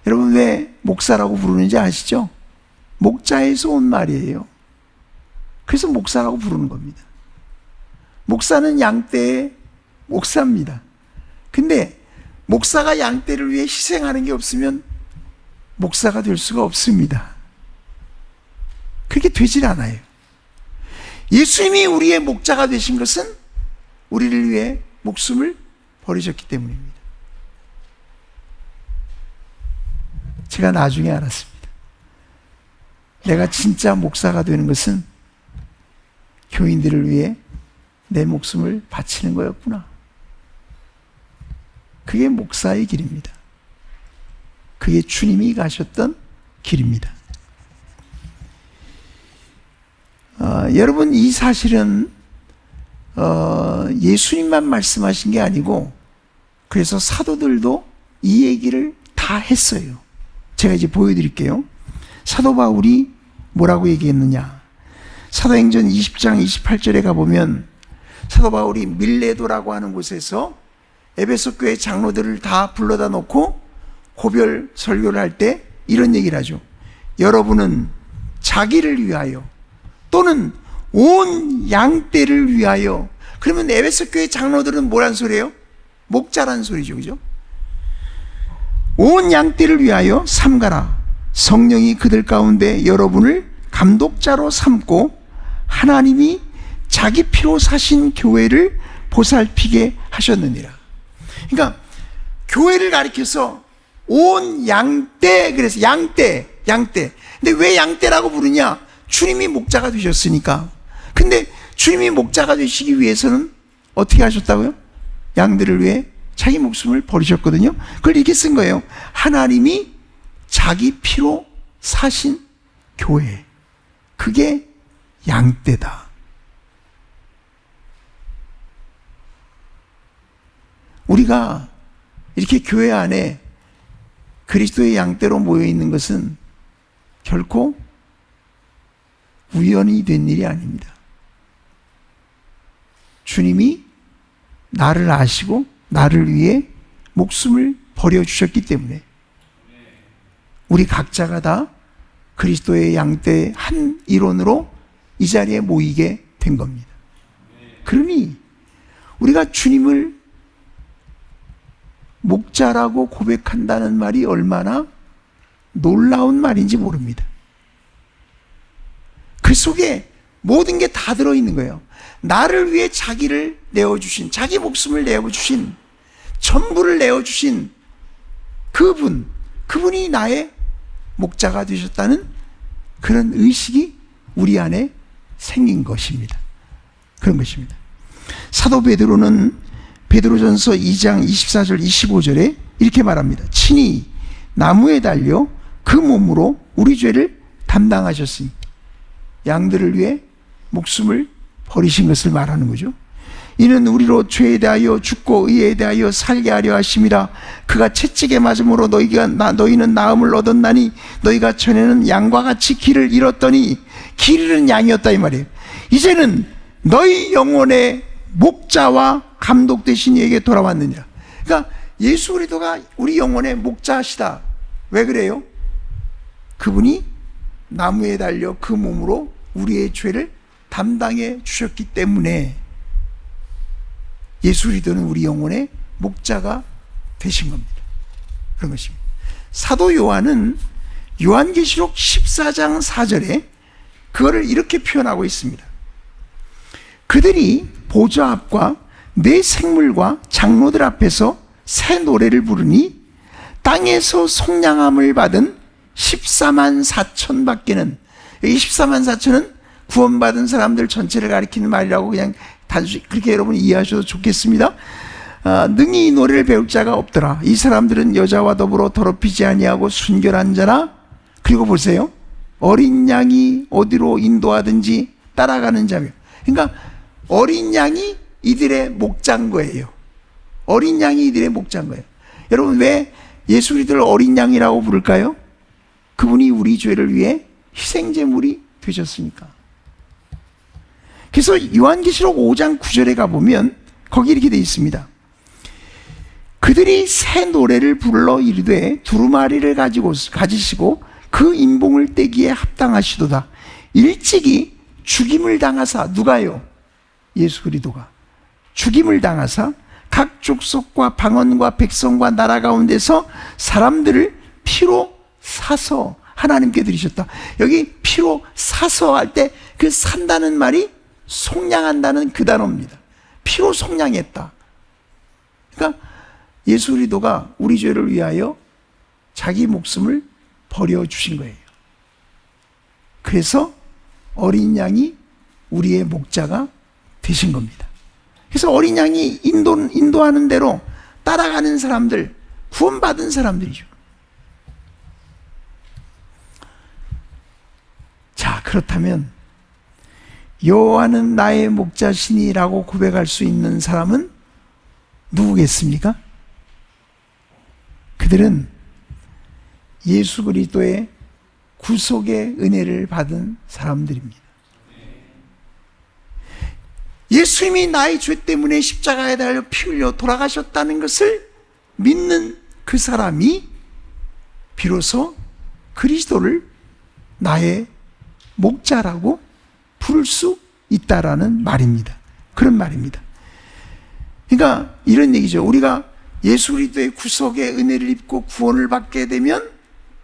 여러분 왜 목사라고 부르는지 아시죠? 목자에서 온 말이에요. 그래서 목사라고 부르는 겁니다. 목사는 양떼의 목사입니다. 근데 목사가 양떼를 위해 희생하는 게 없으면 목사가 될 수가 없습니다. 그렇게 되질 않아요. 예수님이 우리의 목자가 되신 것은 우리를 위해 목숨을 버리셨기 때문입니다. 제가 나중에 알았습니다. 내가 진짜 목사가 되는 것은 교인들을 위해 내 목숨을 바치는 거였구나. 그게 목사의 길입니다. 그게 주님이 가셨던 길입니다. 여러분, 이 사실은 예수님만 말씀하신 게 아니고 그래서 사도들도 이 얘기를 다 했어요. 제가 이제 보여드릴게요. 사도 바울이 뭐라고 얘기했느냐. 사도행전 20장 28절에 가보면 사도 바울이 밀레도라고 하는 곳에서 에베소 교회 장로들을 다 불러다 놓고 고별 설교를 할 때 이런 얘기를 하죠. 여러분은 자기를 위하여 또는 온 양떼를 위하여. 그러면 에베소 교회 장로들은 뭐란 소리예요? 목자란 소리죠, 그죠? 온 양떼를 위하여 삼가라. 성령이 그들 가운데 여러분을 감독자로 삼고 하나님이 자기 피로 사신 교회를 보살피게 하셨느니라. 그러니까 교회를 가리켜서 온 양떼, 그래서 양떼. 근데 왜 양떼라고 부르냐? 주님이 목자가 되셨으니까. 근데 주님이 목자가 되시기 위해서는 어떻게 하셨다고요? 양들을 위해 자기 목숨을 버리셨거든요. 그걸 이렇게 쓴 거예요. 하나님이 자기 피로 사신 교회. 그게 양떼다. 우리가 이렇게 교회 안에 그리스도의 양떼로 모여 있는 것은 결코 우연히 된 일이 아닙니다. 주님이 나를 아시고 나를 위해 목숨을 버려주셨기 때문에 우리 각자가 다 그리스도의 양떼 한 일원으로 이 자리에 모이게 된 겁니다. 그러니 우리가 주님을 목자라고 고백한다는 말이 얼마나 놀라운 말인지 모릅니다. 그 속에 모든 게 다 들어있는 거예요. 나를 위해 자기를 내어주신, 자기 목숨을 내어주신 전부를 내어주신 그분이 나의 목자가 되셨다는 그런 의식이 우리 안에 생긴 것입니다. 그런 것입니다. 사도 베드로는 베드로전서 2장 24절 25절에 이렇게 말합니다. 친히 나무에 달려 그 몸으로 우리 죄를 담당하셨으니, 양들을 위해 목숨을 버리신 것을 말하는 거죠. 이는 우리로 죄에 대하여 죽고 의에 대하여 살게 하려 하심이라. 그가 채찍에 맞음으로 너희는 나음을 얻었나니 너희가 전에는 양과 같이 길을 잃었더니 길 잃은 양이었다, 이 말이에요. 이제는 너희 영혼의 목자와 감독 되신 이에게 돌아왔느니라. 그러니까 예수 그리스도가 우리 영혼의 목자시다. 왜 그래요? 그분이 나무에 달려 그 몸으로 우리의 죄를 담당해 주셨기 때문에 예수 그리스도는 우리 영혼의 목자가 되신 겁니다. 그런 것입니다. 사도 요한은 요한계시록 14장 4절에 그거를 이렇게 표현하고 있습니다. 그들이 보좌 앞과 네 생물과 장로들 앞에서 새 노래를 부르니 땅에서 속량함을 받은 14만 4천 밖에는, 이 14만 4천은 구원받은 사람들 전체를 가리키는 말이라고 그냥 단순히 그렇게 여러분이 이해하셔도 좋겠습니다. 능히 이 노래를 배울 자가 없더라. 이 사람들은 여자와 더불어 더럽히지 아니하고 순결한 자라. 그리고 보세요, 어린 양이 어디로 인도하든지 따라가는 자며. 그러니까 어린 양이 이들의 목자인 거예요. 어린 양이 이들의 목자인 거예요. 여러분, 왜 예수 그리스도를 어린 양이라고 부를까요? 그분이 우리 죄를 위해 희생제물이 되셨으니까. 그래서 요한계시록 5장 9절에 가보면 거기 이렇게 되어 있습니다. 그들이 새 노래를 불러 이르되 두루마리를 가지시고 그 인봉을 떼기에 합당하시도다. 일찍이 죽임을 당하사, 누가요? 예수 그리스도가 죽임을 당하사 각 족속과 방언과 백성과 나라 가운데서 사람들을 피로 사서 하나님께 드리셨다. 여기 피로 사서 할 때 그 산다는 말이 속량한다는 그 단어입니다. 피로 속량했다. 그러니까 예수 그리스도가 우리 죄를 위하여 자기 목숨을 버려주신 거예요. 그래서 어린 양이 우리의 목자가 되신 겁니다. 그래서 어린 양이 인도하는 대로 따라가는 사람들, 구원받은 사람들이죠. 자, 그렇다면 여호와는 나의 목자시니라고 고백할 수 있는 사람은 누구겠습니까? 그들은 예수 그리스도의 구속의 은혜를 받은 사람들입니다. 예수님이 나의 죄 때문에 십자가에 달려 피 흘려 돌아가셨다는 것을 믿는 그 사람이 비로소 그리스도를 나의 목자라고 부를 수 있다라는 말입니다. 그런 말입니다. 그러니까 이런 얘기죠. 우리가 예수 그리스도의 구속의 은혜를 입고 구원을 받게 되면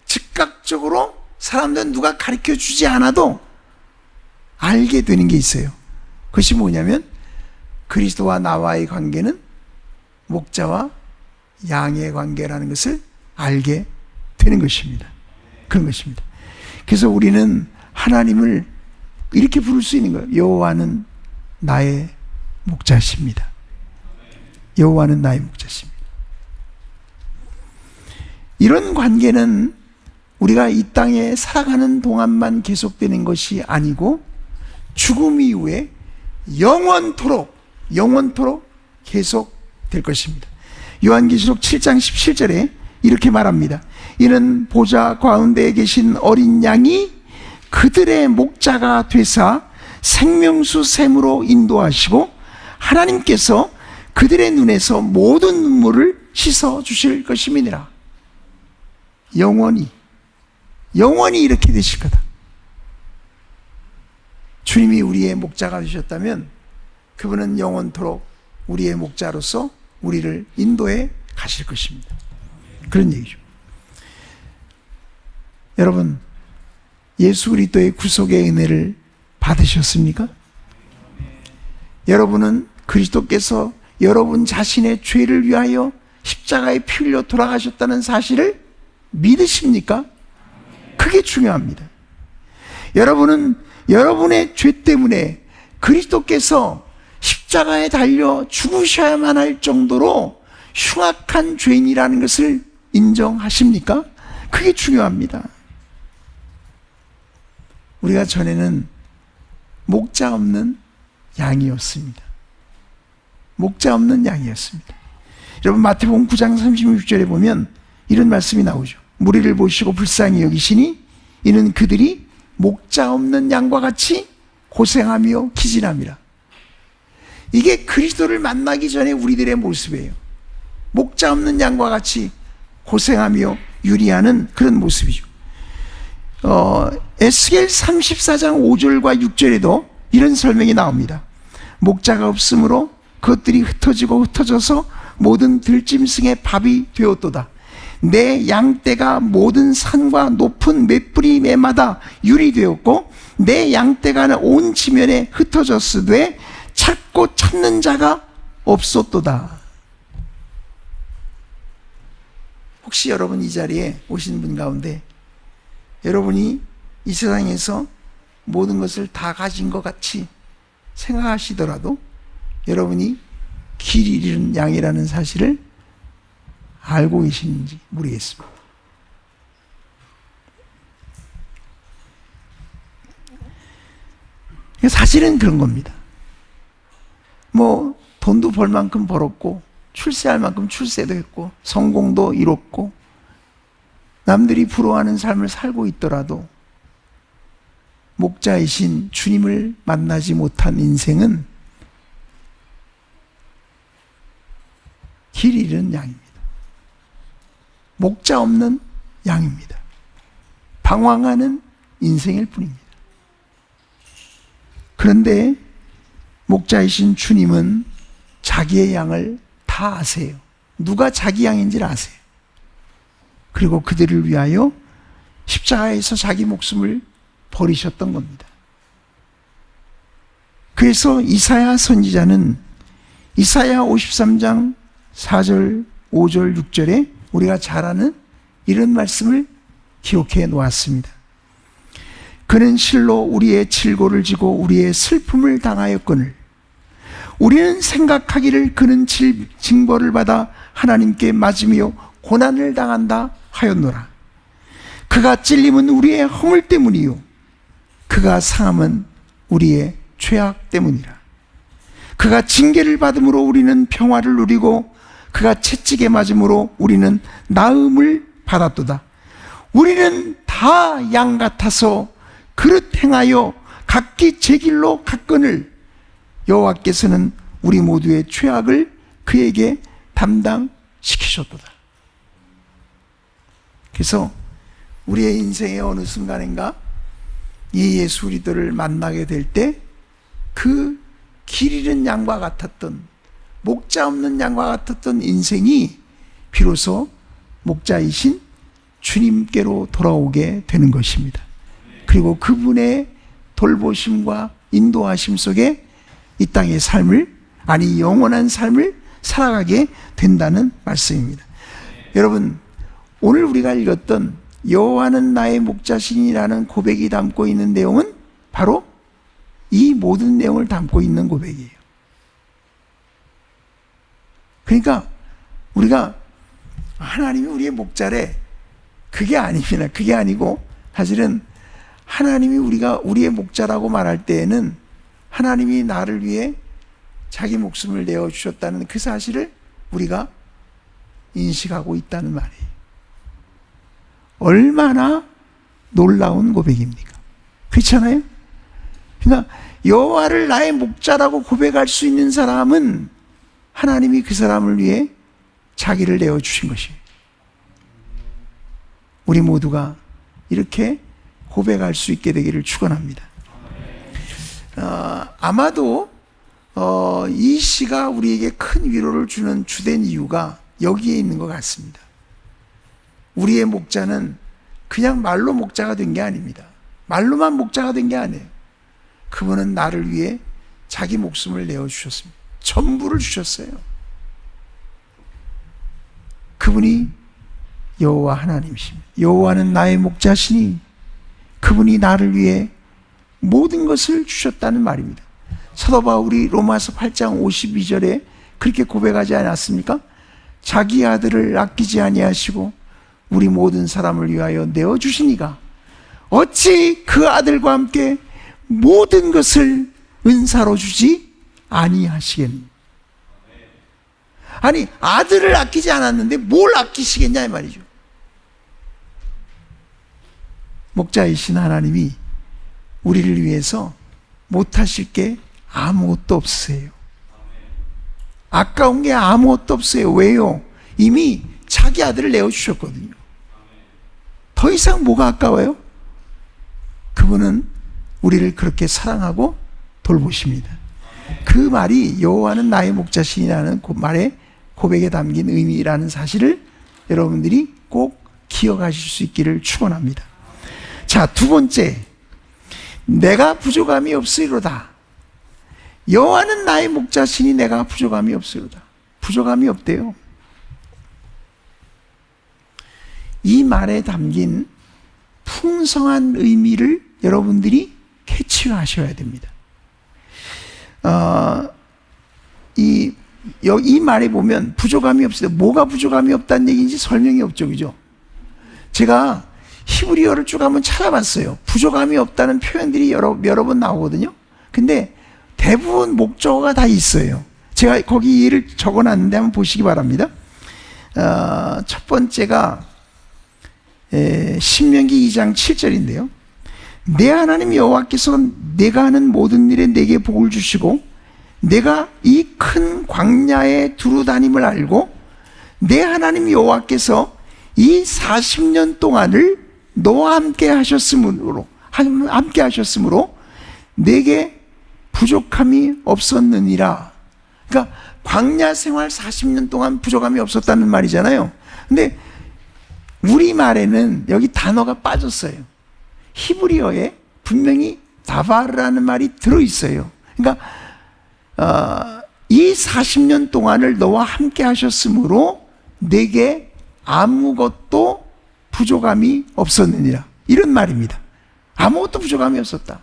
즉각적으로 사람들은 누가 가르쳐 주지 않아도 알게 되는 게 있어요. 그것이 뭐냐면 그리스도와 나와의 관계는 목자와 양의 관계라는 것을 알게 되는 것입니다. 그런 것입니다. 그래서 우리는 하나님을 이렇게 부를 수 있는 거예요. 여호와는 나의 목자십니다. 여호와는 나의 목자십니다. 이런 관계는 우리가 이 땅에 살아가는 동안만 계속되는 것이 아니고 죽음 이후에 영원토록 계속될 것입니다. 요한계시록 7장 17절에 이렇게 말합니다. 이는 보좌 가운데에 계신 어린 양이 그들의 목자가 되사 생명수 샘으로 인도하시고 하나님께서 그들의 눈에서 모든 눈물을 씻어 주실 것임이니라. 영원히 이렇게 되실 거다. 주님이 우리의 목자가 되셨다면 그분은 영원토록 우리의 목자로서 우리를 인도해 가실 것입니다. 그런 얘기죠. 여러분, 예수 그리스도의 구속의 은혜를 받으셨습니까? 여러분은 그리스도께서 여러분 자신의 죄를 위하여 십자가에 피 흘려 돌아가셨다는 사실을 믿으십니까? 그게 중요합니다. 여러분은 여러분의 죄 때문에 그리스도께서 십자가에 달려 죽으셔야만 할 정도로 흉악한 죄인이라는 것을 인정하십니까? 그게 중요합니다. 우리가 전에는 목자 없는 양이었습니다. 목자 없는 양이었습니다. 여러분 마태복음 9장 36절에 보면 이런 말씀이 나오죠. 무리를 보시고 불쌍히 여기시니 이는 그들이 목자 없는 양과 같이 고생하며 기진함이라. 이게 그리스도를 만나기 전에 우리들의 모습이에요. 목자 없는 양과 같이 고생하며 유리하는 그런 모습이죠. 에스겔 34장 5절과 6절에도 이런 설명이 나옵니다. 목자가 없으므로 그것들이 흩어지고 흩어져서 모든 들짐승의 밥이 되었도다. 내 양떼가 모든 산과 높은 맷뿌리 매마다 유리되었고 내 양떼가 온 지면에 흩어졌으되 찾고 찾는 자가 없었도다. 혹시 여러분 이 자리에 오신 분 가운데 여러분이 이 세상에서 모든 것을 다 가진 것 같이 생각하시더라도 여러분이 길 잃은 양이라는 사실을 알고 계시는지 모르겠습니다. 사실은 그런 겁니다. 뭐 돈도 벌 만큼 벌었고 출세할 만큼 출세도 했고 성공도 이뤘고 남들이 부러워하는 삶을 살고 있더라도 목자이신 주님을 만나지 못한 인생은 길 잃은 양입니다. 목자 없는 양입니다. 방황하는 인생일 뿐입니다. 그런데 목자이신 주님은 자기의 양을 다 아세요. 누가 자기 양인지를 아세요. 그리고 그들을 위하여 십자가에서 자기 목숨을 버리셨던 겁니다. 그래서 이사야 선지자는 이사야 53장 4절, 5절, 6절에 우리가 잘 아는 이런 말씀을 기록해 놓았습니다. 그는 실로 우리의 질고를 지고 우리의 슬픔을 당하였거늘 우리는 생각하기를 그는 징벌을 받아 하나님께 맞으며 고난을 당한다 하였노라. 그가 찔림은 우리의 허물 때문이요 그가 상함은 우리의 죄악 때문이라. 그가 징계를 받음으로 우리는 평화를 누리고 그가 채찍에 맞음으로 우리는 나음을 받았도다. 우리는 다 양 같아서 그릇 행하여 각기 제 길로 갔거늘 여호와께서는 우리 모두의 죄악을 그에게 담당시키셨도다. 그래서 우리의 인생의 어느 순간인가 이 예수 그리스도를 만나게 될 때 그 길 잃은 양과 같았던 목자 없는 양과 같았던 인생이 비로소 목자이신 주님께로 돌아오게 되는 것입니다. 그리고 그분의 돌보심과 인도하심 속에 이 땅의 삶을, 아니 영원한 삶을 살아가게 된다는 말씀입니다. 여러분, 오늘 우리가 읽었던 여호와는 나의 목자시니라는 고백이 담고 있는 내용은 바로 이 모든 내용을 담고 있는 고백이에요. 그러니까 우리가 하나님이 우리의 목자래, 그게 아닙니다. 그게 아니고 사실은 하나님이 우리의 목자라고 말할 때에는 하나님이 나를 위해 자기 목숨을 내어주셨다는 그 사실을 우리가 인식하고 있다는 말이에요. 얼마나 놀라운 고백입니까? 그렇잖아요? 그러니까 여호와를 나의 목자라고 고백할 수 있는 사람은 하나님이 그 사람을 위해 자기를 내어주신 것이에요. 우리 모두가 이렇게 고백할 수 있게 되기를 축원합니다. 아마도 이 시가 우리에게 큰 위로를 주는 주된 이유가 여기에 있는 것 같습니다. 우리의 목자는 그냥 말로 목자가 된 게 아닙니다. 말로만 목자가 된 게 아니에요. 그분은 나를 위해 자기 목숨을 내어주셨습니다. 전부를 주셨어요. 그분이 여호와 하나님이십니다. 여호와는 나의 목자시니 그분이 나를 위해 모든 것을 주셨다는 말입니다. 사도 바울이 로마서 8장 52절에 그렇게 고백하지 않았습니까? 자기 아들을 아끼지 아니하시고 우리 모든 사람을 위하여 내어주시니가 어찌 그 아들과 함께 모든 것을 은사로 주지 아니하시겠니? 아니, 아들을 아끼지 않았는데 뭘 아끼시겠냐 이 말이죠. 목자이신 하나님이 우리를 위해서 못하실 게 아무것도 없으세요. 아까운 게 아무것도 없어요. 왜요? 이미 자기 아들을 내어주셨거든요. 더 이상 뭐가 아까워요? 그분은 우리를 그렇게 사랑하고 돌보십니다. 그 말이 여호와는 나의 목자시니라는 말의 고백에 담긴 의미라는 사실을 여러분들이 꼭 기억하실 수 있기를 축원합니다. 자, 두 번째, 내가 부족함이 없으리로다. 여호와는 나의 목자시니 내가 부족함이 없으리로다. 부족함이 없대요. 이 말에 담긴 풍성한 의미를 여러분들이 캐치하셔야 됩니다. 이 말에 보면 부족함이 없어요. 뭐가 부족함이 없다는 얘기인지 설명이 없죠, 그죠? 제가 히브리어를 쭉 한번 찾아봤어요. 부족함이 없다는 표현들이 여러 번 나오거든요. 근데 대부분 목적어가 다 있어요. 제가 거기 예를 적어놨는데 한번 보시기 바랍니다. 첫 번째가 신명기 2장 7절인데요. 내 하나님 여호와께서 내가 하는 모든 일에 내게 복을 주시고 내가 이 큰 광야에 두루 다님을 알고 내 하나님 여호와께서 이 40년 동안을 너와 함께 하셨으므로 내게 부족함이 없었느니라. 그러니까 광야 생활 40년 동안 부족함이 없었다는 말이잖아요. 근데 우리말에는 여기 단어가 빠졌어요. 히브리어에 분명히 다바르라는 말이 들어있어요. 그러니까 이 40년 동안을 너와 함께 하셨으므로 내게 아무것도 부족함이 없었느니라. 이런 말입니다. 아무것도 부족함이 없었다.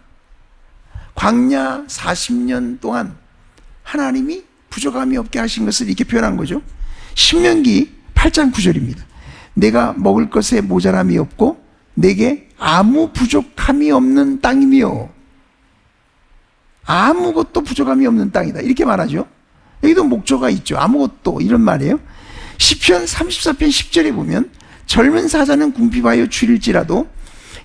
광야 40년 동안 하나님이 부족함이 없게 하신 것을 이렇게 표현한 거죠. 신명기 8장 9절입니다. 내가 먹을 것에 모자람이 없고 내게 아무 부족함이 없는 땅이며 아무것도 부족함이 없는 땅이다. 이렇게 말하죠. 여기도 목조가 있죠. 아무것도 이런 말이에요. 시편 34편 10절에 보면 젊은 사자는 궁핍하여 줄일지라도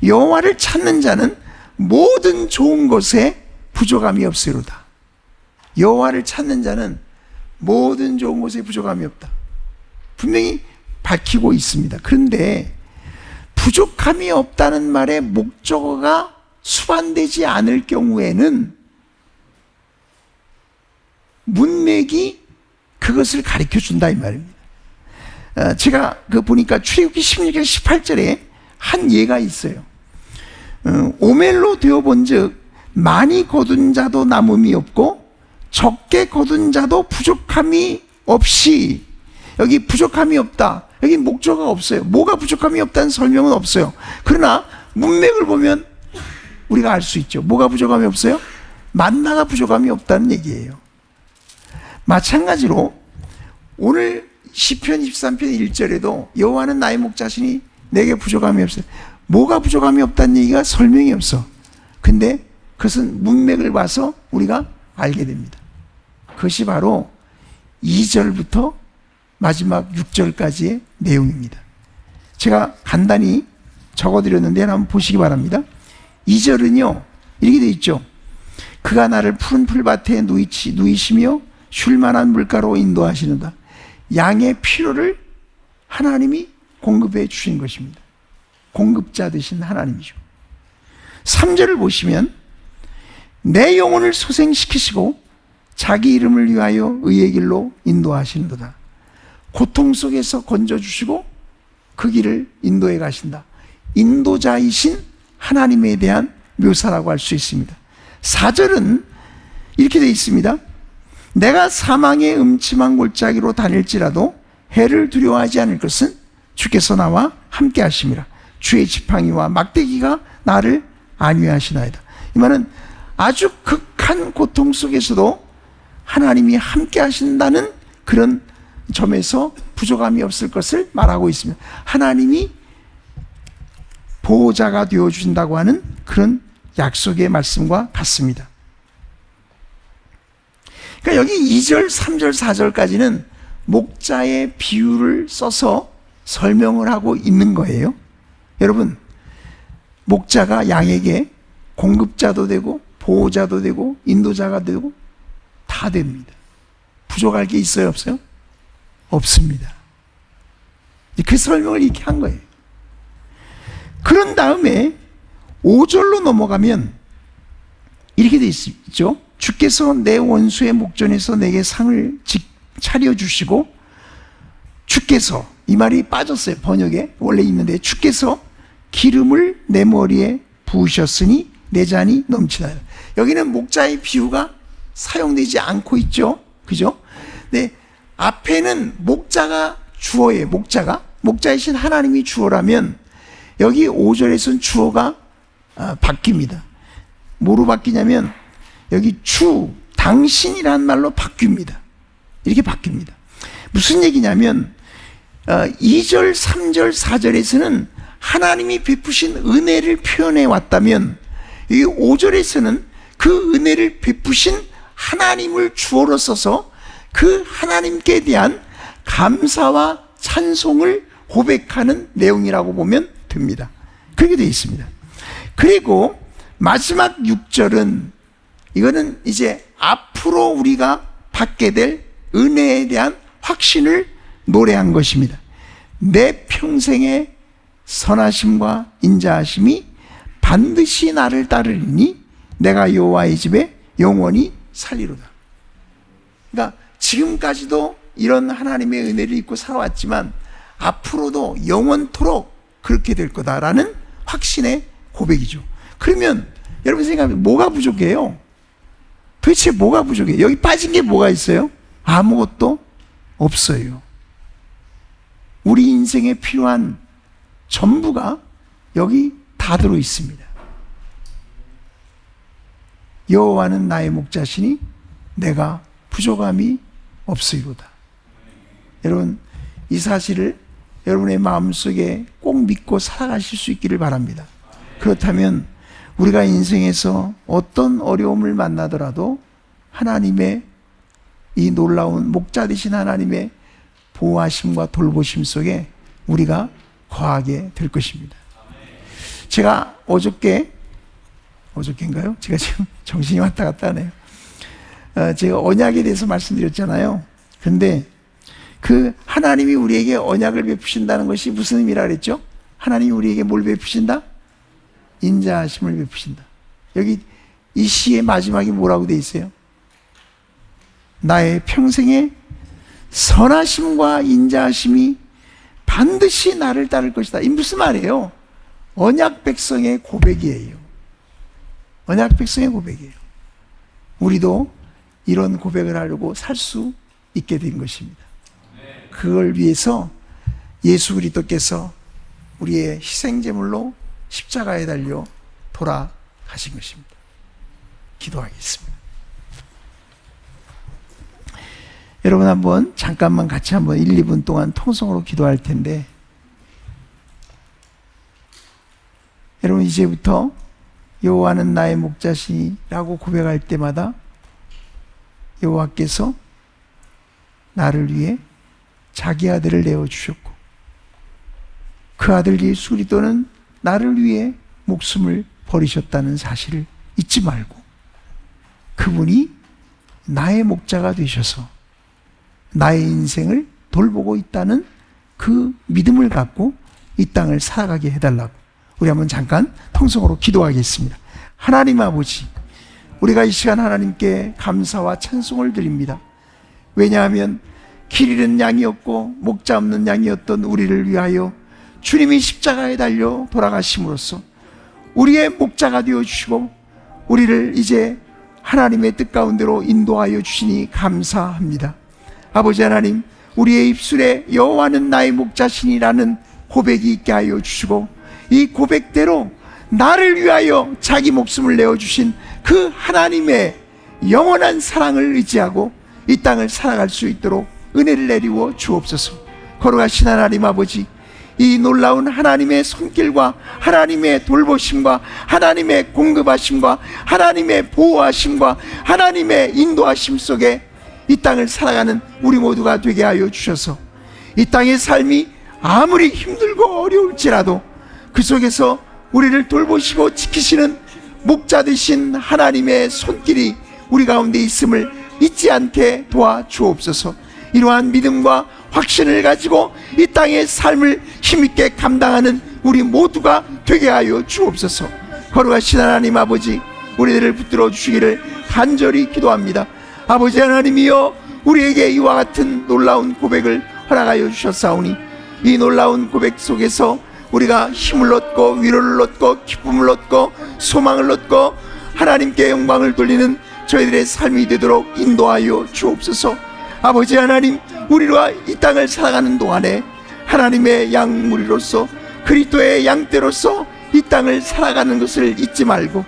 여호와를 찾는 자는 모든 좋은 것에 부족함이 없으리로다. 여호와를 찾는 자는 모든 좋은 것에 부족함이 없다. 분명히 밝히고 있습니다. 그런데 부족함이 없다는 말에 목적어가 수반되지 않을 경우에는 문맥이 그것을 가르쳐 준다 이 말입니다. 제가 보니까 출애굽기 16장 18절에 한 예가 있어요. 오멜로 되어본 즉 많이 거둔 자도 남음이 없고 적게 거둔 자도 부족함이 없이. 여기 부족함이 없다. 여기 목적어가 없어요. 뭐가 부족함이 없다는 설명은 없어요. 그러나 문맥을 보면 우리가 알 수 있죠. 뭐가 부족함이 없어요? 만나가 부족함이 없다는 얘기예요. 마찬가지로 오늘 시편 23편 1절에도 여호와는 나의 목자시니 내게 부족함이 없어요. 뭐가 부족함이 없다는 얘기가 설명이 없어. 근데 그것은 문맥을 봐서 우리가 알게 됩니다. 그것이 바로 2절부터 마지막 6절까지의 내용입니다. 제가 간단히 적어드렸는데 한번 보시기 바랍니다. 2절은요 이렇게 돼 있죠. 그가 나를 푸른 풀밭에 누이시며 쉴만한 물가로 인도하시는다. 양의 필요를 하나님이 공급해 주신 것입니다. 공급자 되신 하나님이죠. 3절을 보시면 내 영혼을 소생시키시고 자기 이름을 위하여 의의 길로 인도하시는도다. 고통 속에서 건져주시고 그 길을 인도해 가신다. 인도자이신 하나님에 대한 묘사라고 할 수 있습니다. 4절은 이렇게 되어 있습니다. 내가 사망의 음침한 골짜기로 다닐지라도 해를 두려워하지 않을 것은 주께서 나와 함께 하심이라. 주의 지팡이와 막대기가 나를 안위하시나이다. 이 말은 아주 극한 고통 속에서도 하나님이 함께 하신다는 그런 점에서 부족함이 없을 것을 말하고 있습니다. 하나님이 보호자가 되어주신다고 하는 그런 약속의 말씀과 같습니다. 그러니까 여기 2절, 3절, 4절까지는 목자의 비유를 써서 설명을 하고 있는 거예요. 여러분, 목자가 양에게 공급자도 되고 보호자도 되고 인도자가 되고 다 됩니다. 부족할 게 있어요, 없어요? 없습니다. 그 설명을 이렇게 한 거예요. 그런 다음에 5절로 넘어가면 이렇게 돼 있죠. 주께서 내 원수의 목전에서 내게 상을 차려주시고, 주께서, 이 말이 빠졌어요, 번역에 원래 있는데, 주께서 기름을 내 머리에 부으셨으니 내 잔이 넘치나이다. 여기는 목자의 비유가 사용되지 않고 있죠, 그죠? 네, 앞에는 목자가 주어예요. 목자이신 하나님이 주어라면 여기 5절에서는 주어가 바뀝니다. 뭐로 바뀌냐면 여기 주, 당신이라는 말로 바뀝니다. 이렇게 바뀝니다. 무슨 얘기냐면 2절, 3절, 4절에서는 하나님이 베푸신 은혜를 표현해 왔다면 이 5절에서는 그 은혜를 베푸신 하나님을 주어로 써서 그 하나님께 대한 감사와 찬송을 고백하는 내용이라고 보면 됩니다. 그렇게 되어 있습니다. 그리고 마지막 6절은 이거는 이제 앞으로 우리가 받게 될 은혜에 대한 확신을 노래한 것입니다. 내 평생의 선하심과 인자하심이 반드시 나를 따르리니 내가 여호와의 집에 영원히 살리로다. 그러니까 지금까지도 이런 하나님의 은혜를 입고 살아왔지만 앞으로도 영원토록 그렇게 될 거다라는 확신의 고백이죠. 그러면 여러분 생각하면 뭐가 부족해요? 도대체 뭐가 부족해요? 여기 빠진 게 뭐가 있어요? 아무것도 없어요. 우리 인생에 필요한 전부가 여기 다 들어 있습니다. 여호와는 나의 목자시니 내가 부족함이 없으리로다. 여러분, 이 사실을 여러분의 마음속에 꼭 믿고 살아가실 수 있기를 바랍니다. 그렇다면 우리가 인생에서 어떤 어려움을 만나더라도 하나님의 이 놀라운 목자 되신 하나님의 보호하심과 돌보심 속에 우리가 거하게 될 것입니다. 제가 어저께인가요? 제가 지금 정신이 왔다 갔다 하네요. 제가 언약에 대해서 말씀드렸잖아요. 근데 그 하나님이 우리에게 언약을 베푸신다는 것이 무슨 의미라 그랬죠? 하나님이 우리에게 뭘 베푸신다? 인자하심을 베푸신다. 여기 이 시의 마지막에 뭐라고 돼 있어요? 나의 평생의 선하심과 인자하심이 반드시 나를 따를 것이다. 이 무슨 말이에요? 언약 백성의 고백이에요. 언약 백성의 고백이에요. 우리도 이런 고백을 하려고 살 수 있게 된 것입니다. 그걸 위해서 예수 그리스도께서 우리의 희생제물로 십자가에 달려 돌아가신 것입니다. 기도하겠습니다. 여러분 한번 잠깐만 같이 한번 1, 2분 동안 통성으로 기도할 텐데, 여러분 이제부터 여호와는 나의 목자시라고 고백할 때마다 여호와께서 나를 위해 자기 아들을 내어주셨고 그 아들 예수 그리스도는 나를 위해 목숨을 버리셨다는 사실을 잊지 말고 그분이 나의 목자가 되셔서 나의 인생을 돌보고 있다는 그 믿음을 갖고 이 땅을 살아가게 해달라고 우리 한번 잠깐 통성으로 기도하겠습니다. 하나님 아버지, 우리가 이 시간 하나님께 감사와 찬송을 드립니다. 왜냐하면 길 잃은 양이었고 목자 없는 양이었던 우리를 위하여 주님이 십자가에 달려 돌아가심으로써 우리의 목자가 되어주시고 우리를 이제 하나님의 뜻 가운데로 인도하여 주시니 감사합니다. 아버지 하나님, 우리의 입술에 여호와는 나의 목자시니라는 고백이 있게 하여 주시고, 이 고백대로 나를 위하여 자기 목숨을 내어주신 그 하나님의 영원한 사랑을 의지하고 이 땅을 살아갈 수 있도록 은혜를 내리워 주옵소서. 거룩하신 하나님 아버지, 이 놀라운 하나님의 손길과 하나님의 돌보심과 하나님의 공급하심과 하나님의 보호하심과 하나님의 인도하심 속에 이 땅을 살아가는 우리 모두가 되게 하여 주셔서, 이 땅의 삶이 아무리 힘들고 어려울지라도 그 속에서 우리를 돌보시고 지키시는 목자 되신 하나님의 손길이 우리 가운데 있음을 잊지 않게 도와 주옵소서. 이러한 믿음과 확신을 가지고 이 땅의 삶을 힘있게 감당하는 우리 모두가 되게 하여 주옵소서. 거룩하신 하나님 아버지, 우리들을 붙들어 주시기를 간절히 기도합니다. 아버지 하나님이여, 우리에게 이와 같은 놀라운 고백을 허락하여 주셨사오니 이 놀라운 고백 속에서 우리가 힘을 얻고 위로를 얻고 기쁨을 얻고 소망을 얻고 하나님께 영광을 돌리는 저희들의 삶이 되도록 인도하여 주옵소서. 아버지 하나님, 우리가 이 땅을 살아가는 동안에 하나님의 양무리로서 그리스도의 양떼로서 이 땅을 살아가는 것을 잊지 말고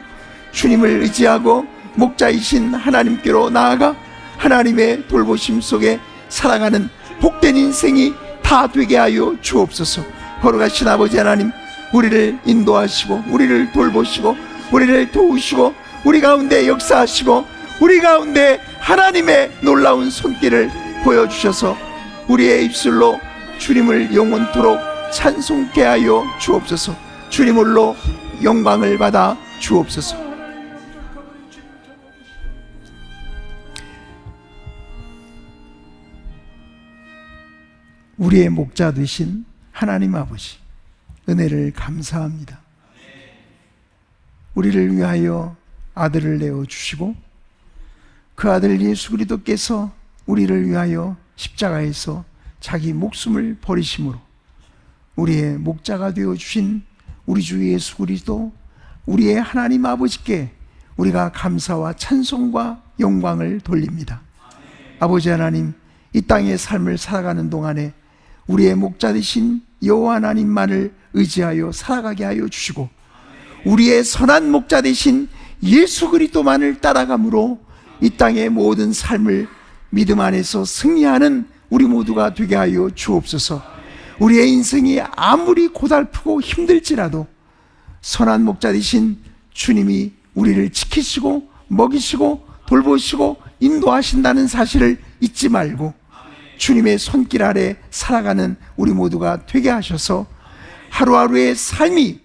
주님을 의지하고 목자이신 하나님께로 나아가 하나님의 돌보심 속에 살아가는 복된 인생이 다 되게 하여 주옵소서. 거룩하신 아버지 하나님, 우리를 인도하시고 우리를 돌보시고 우리를 도우시고 우리 가운데 역사하시고 우리 가운데 하나님의 놀라운 손길을 보여주셔서 우리의 입술로 주님을 영원토록 찬송케 하여 주옵소서. 주님을로 영광을 받아 주옵소서. 우리의 목자 되신 하나님 아버지, 은혜를 감사합니다. 우리를 위하여 아들을 내어주시고 그 아들 예수 그리스도께서 우리를 위하여 십자가에서 자기 목숨을 버리심으로 우리의 목자가 되어주신 우리 주 예수 그리스도, 우리의 하나님 아버지께 우리가 감사와 찬송과 영광을 돌립니다. 아버지 하나님, 이 땅의 삶을 살아가는 동안에 우리의 목자 되신 여호와 하나님만을 의지하여 살아가게 하여 주시고 우리의 선한 목자 되신 예수 그리스도만을 따라감으로 이 땅의 모든 삶을 믿음 안에서 승리하는 우리 모두가 되게 하여 주옵소서. 우리의 인생이 아무리 고달프고 힘들지라도 선한 목자 되신 주님이 우리를 지키시고 먹이시고 돌보시고 인도하신다는 사실을 잊지 말고 주님의 손길 아래 살아가는 우리 모두가 되게 하셔서 하루하루의 삶이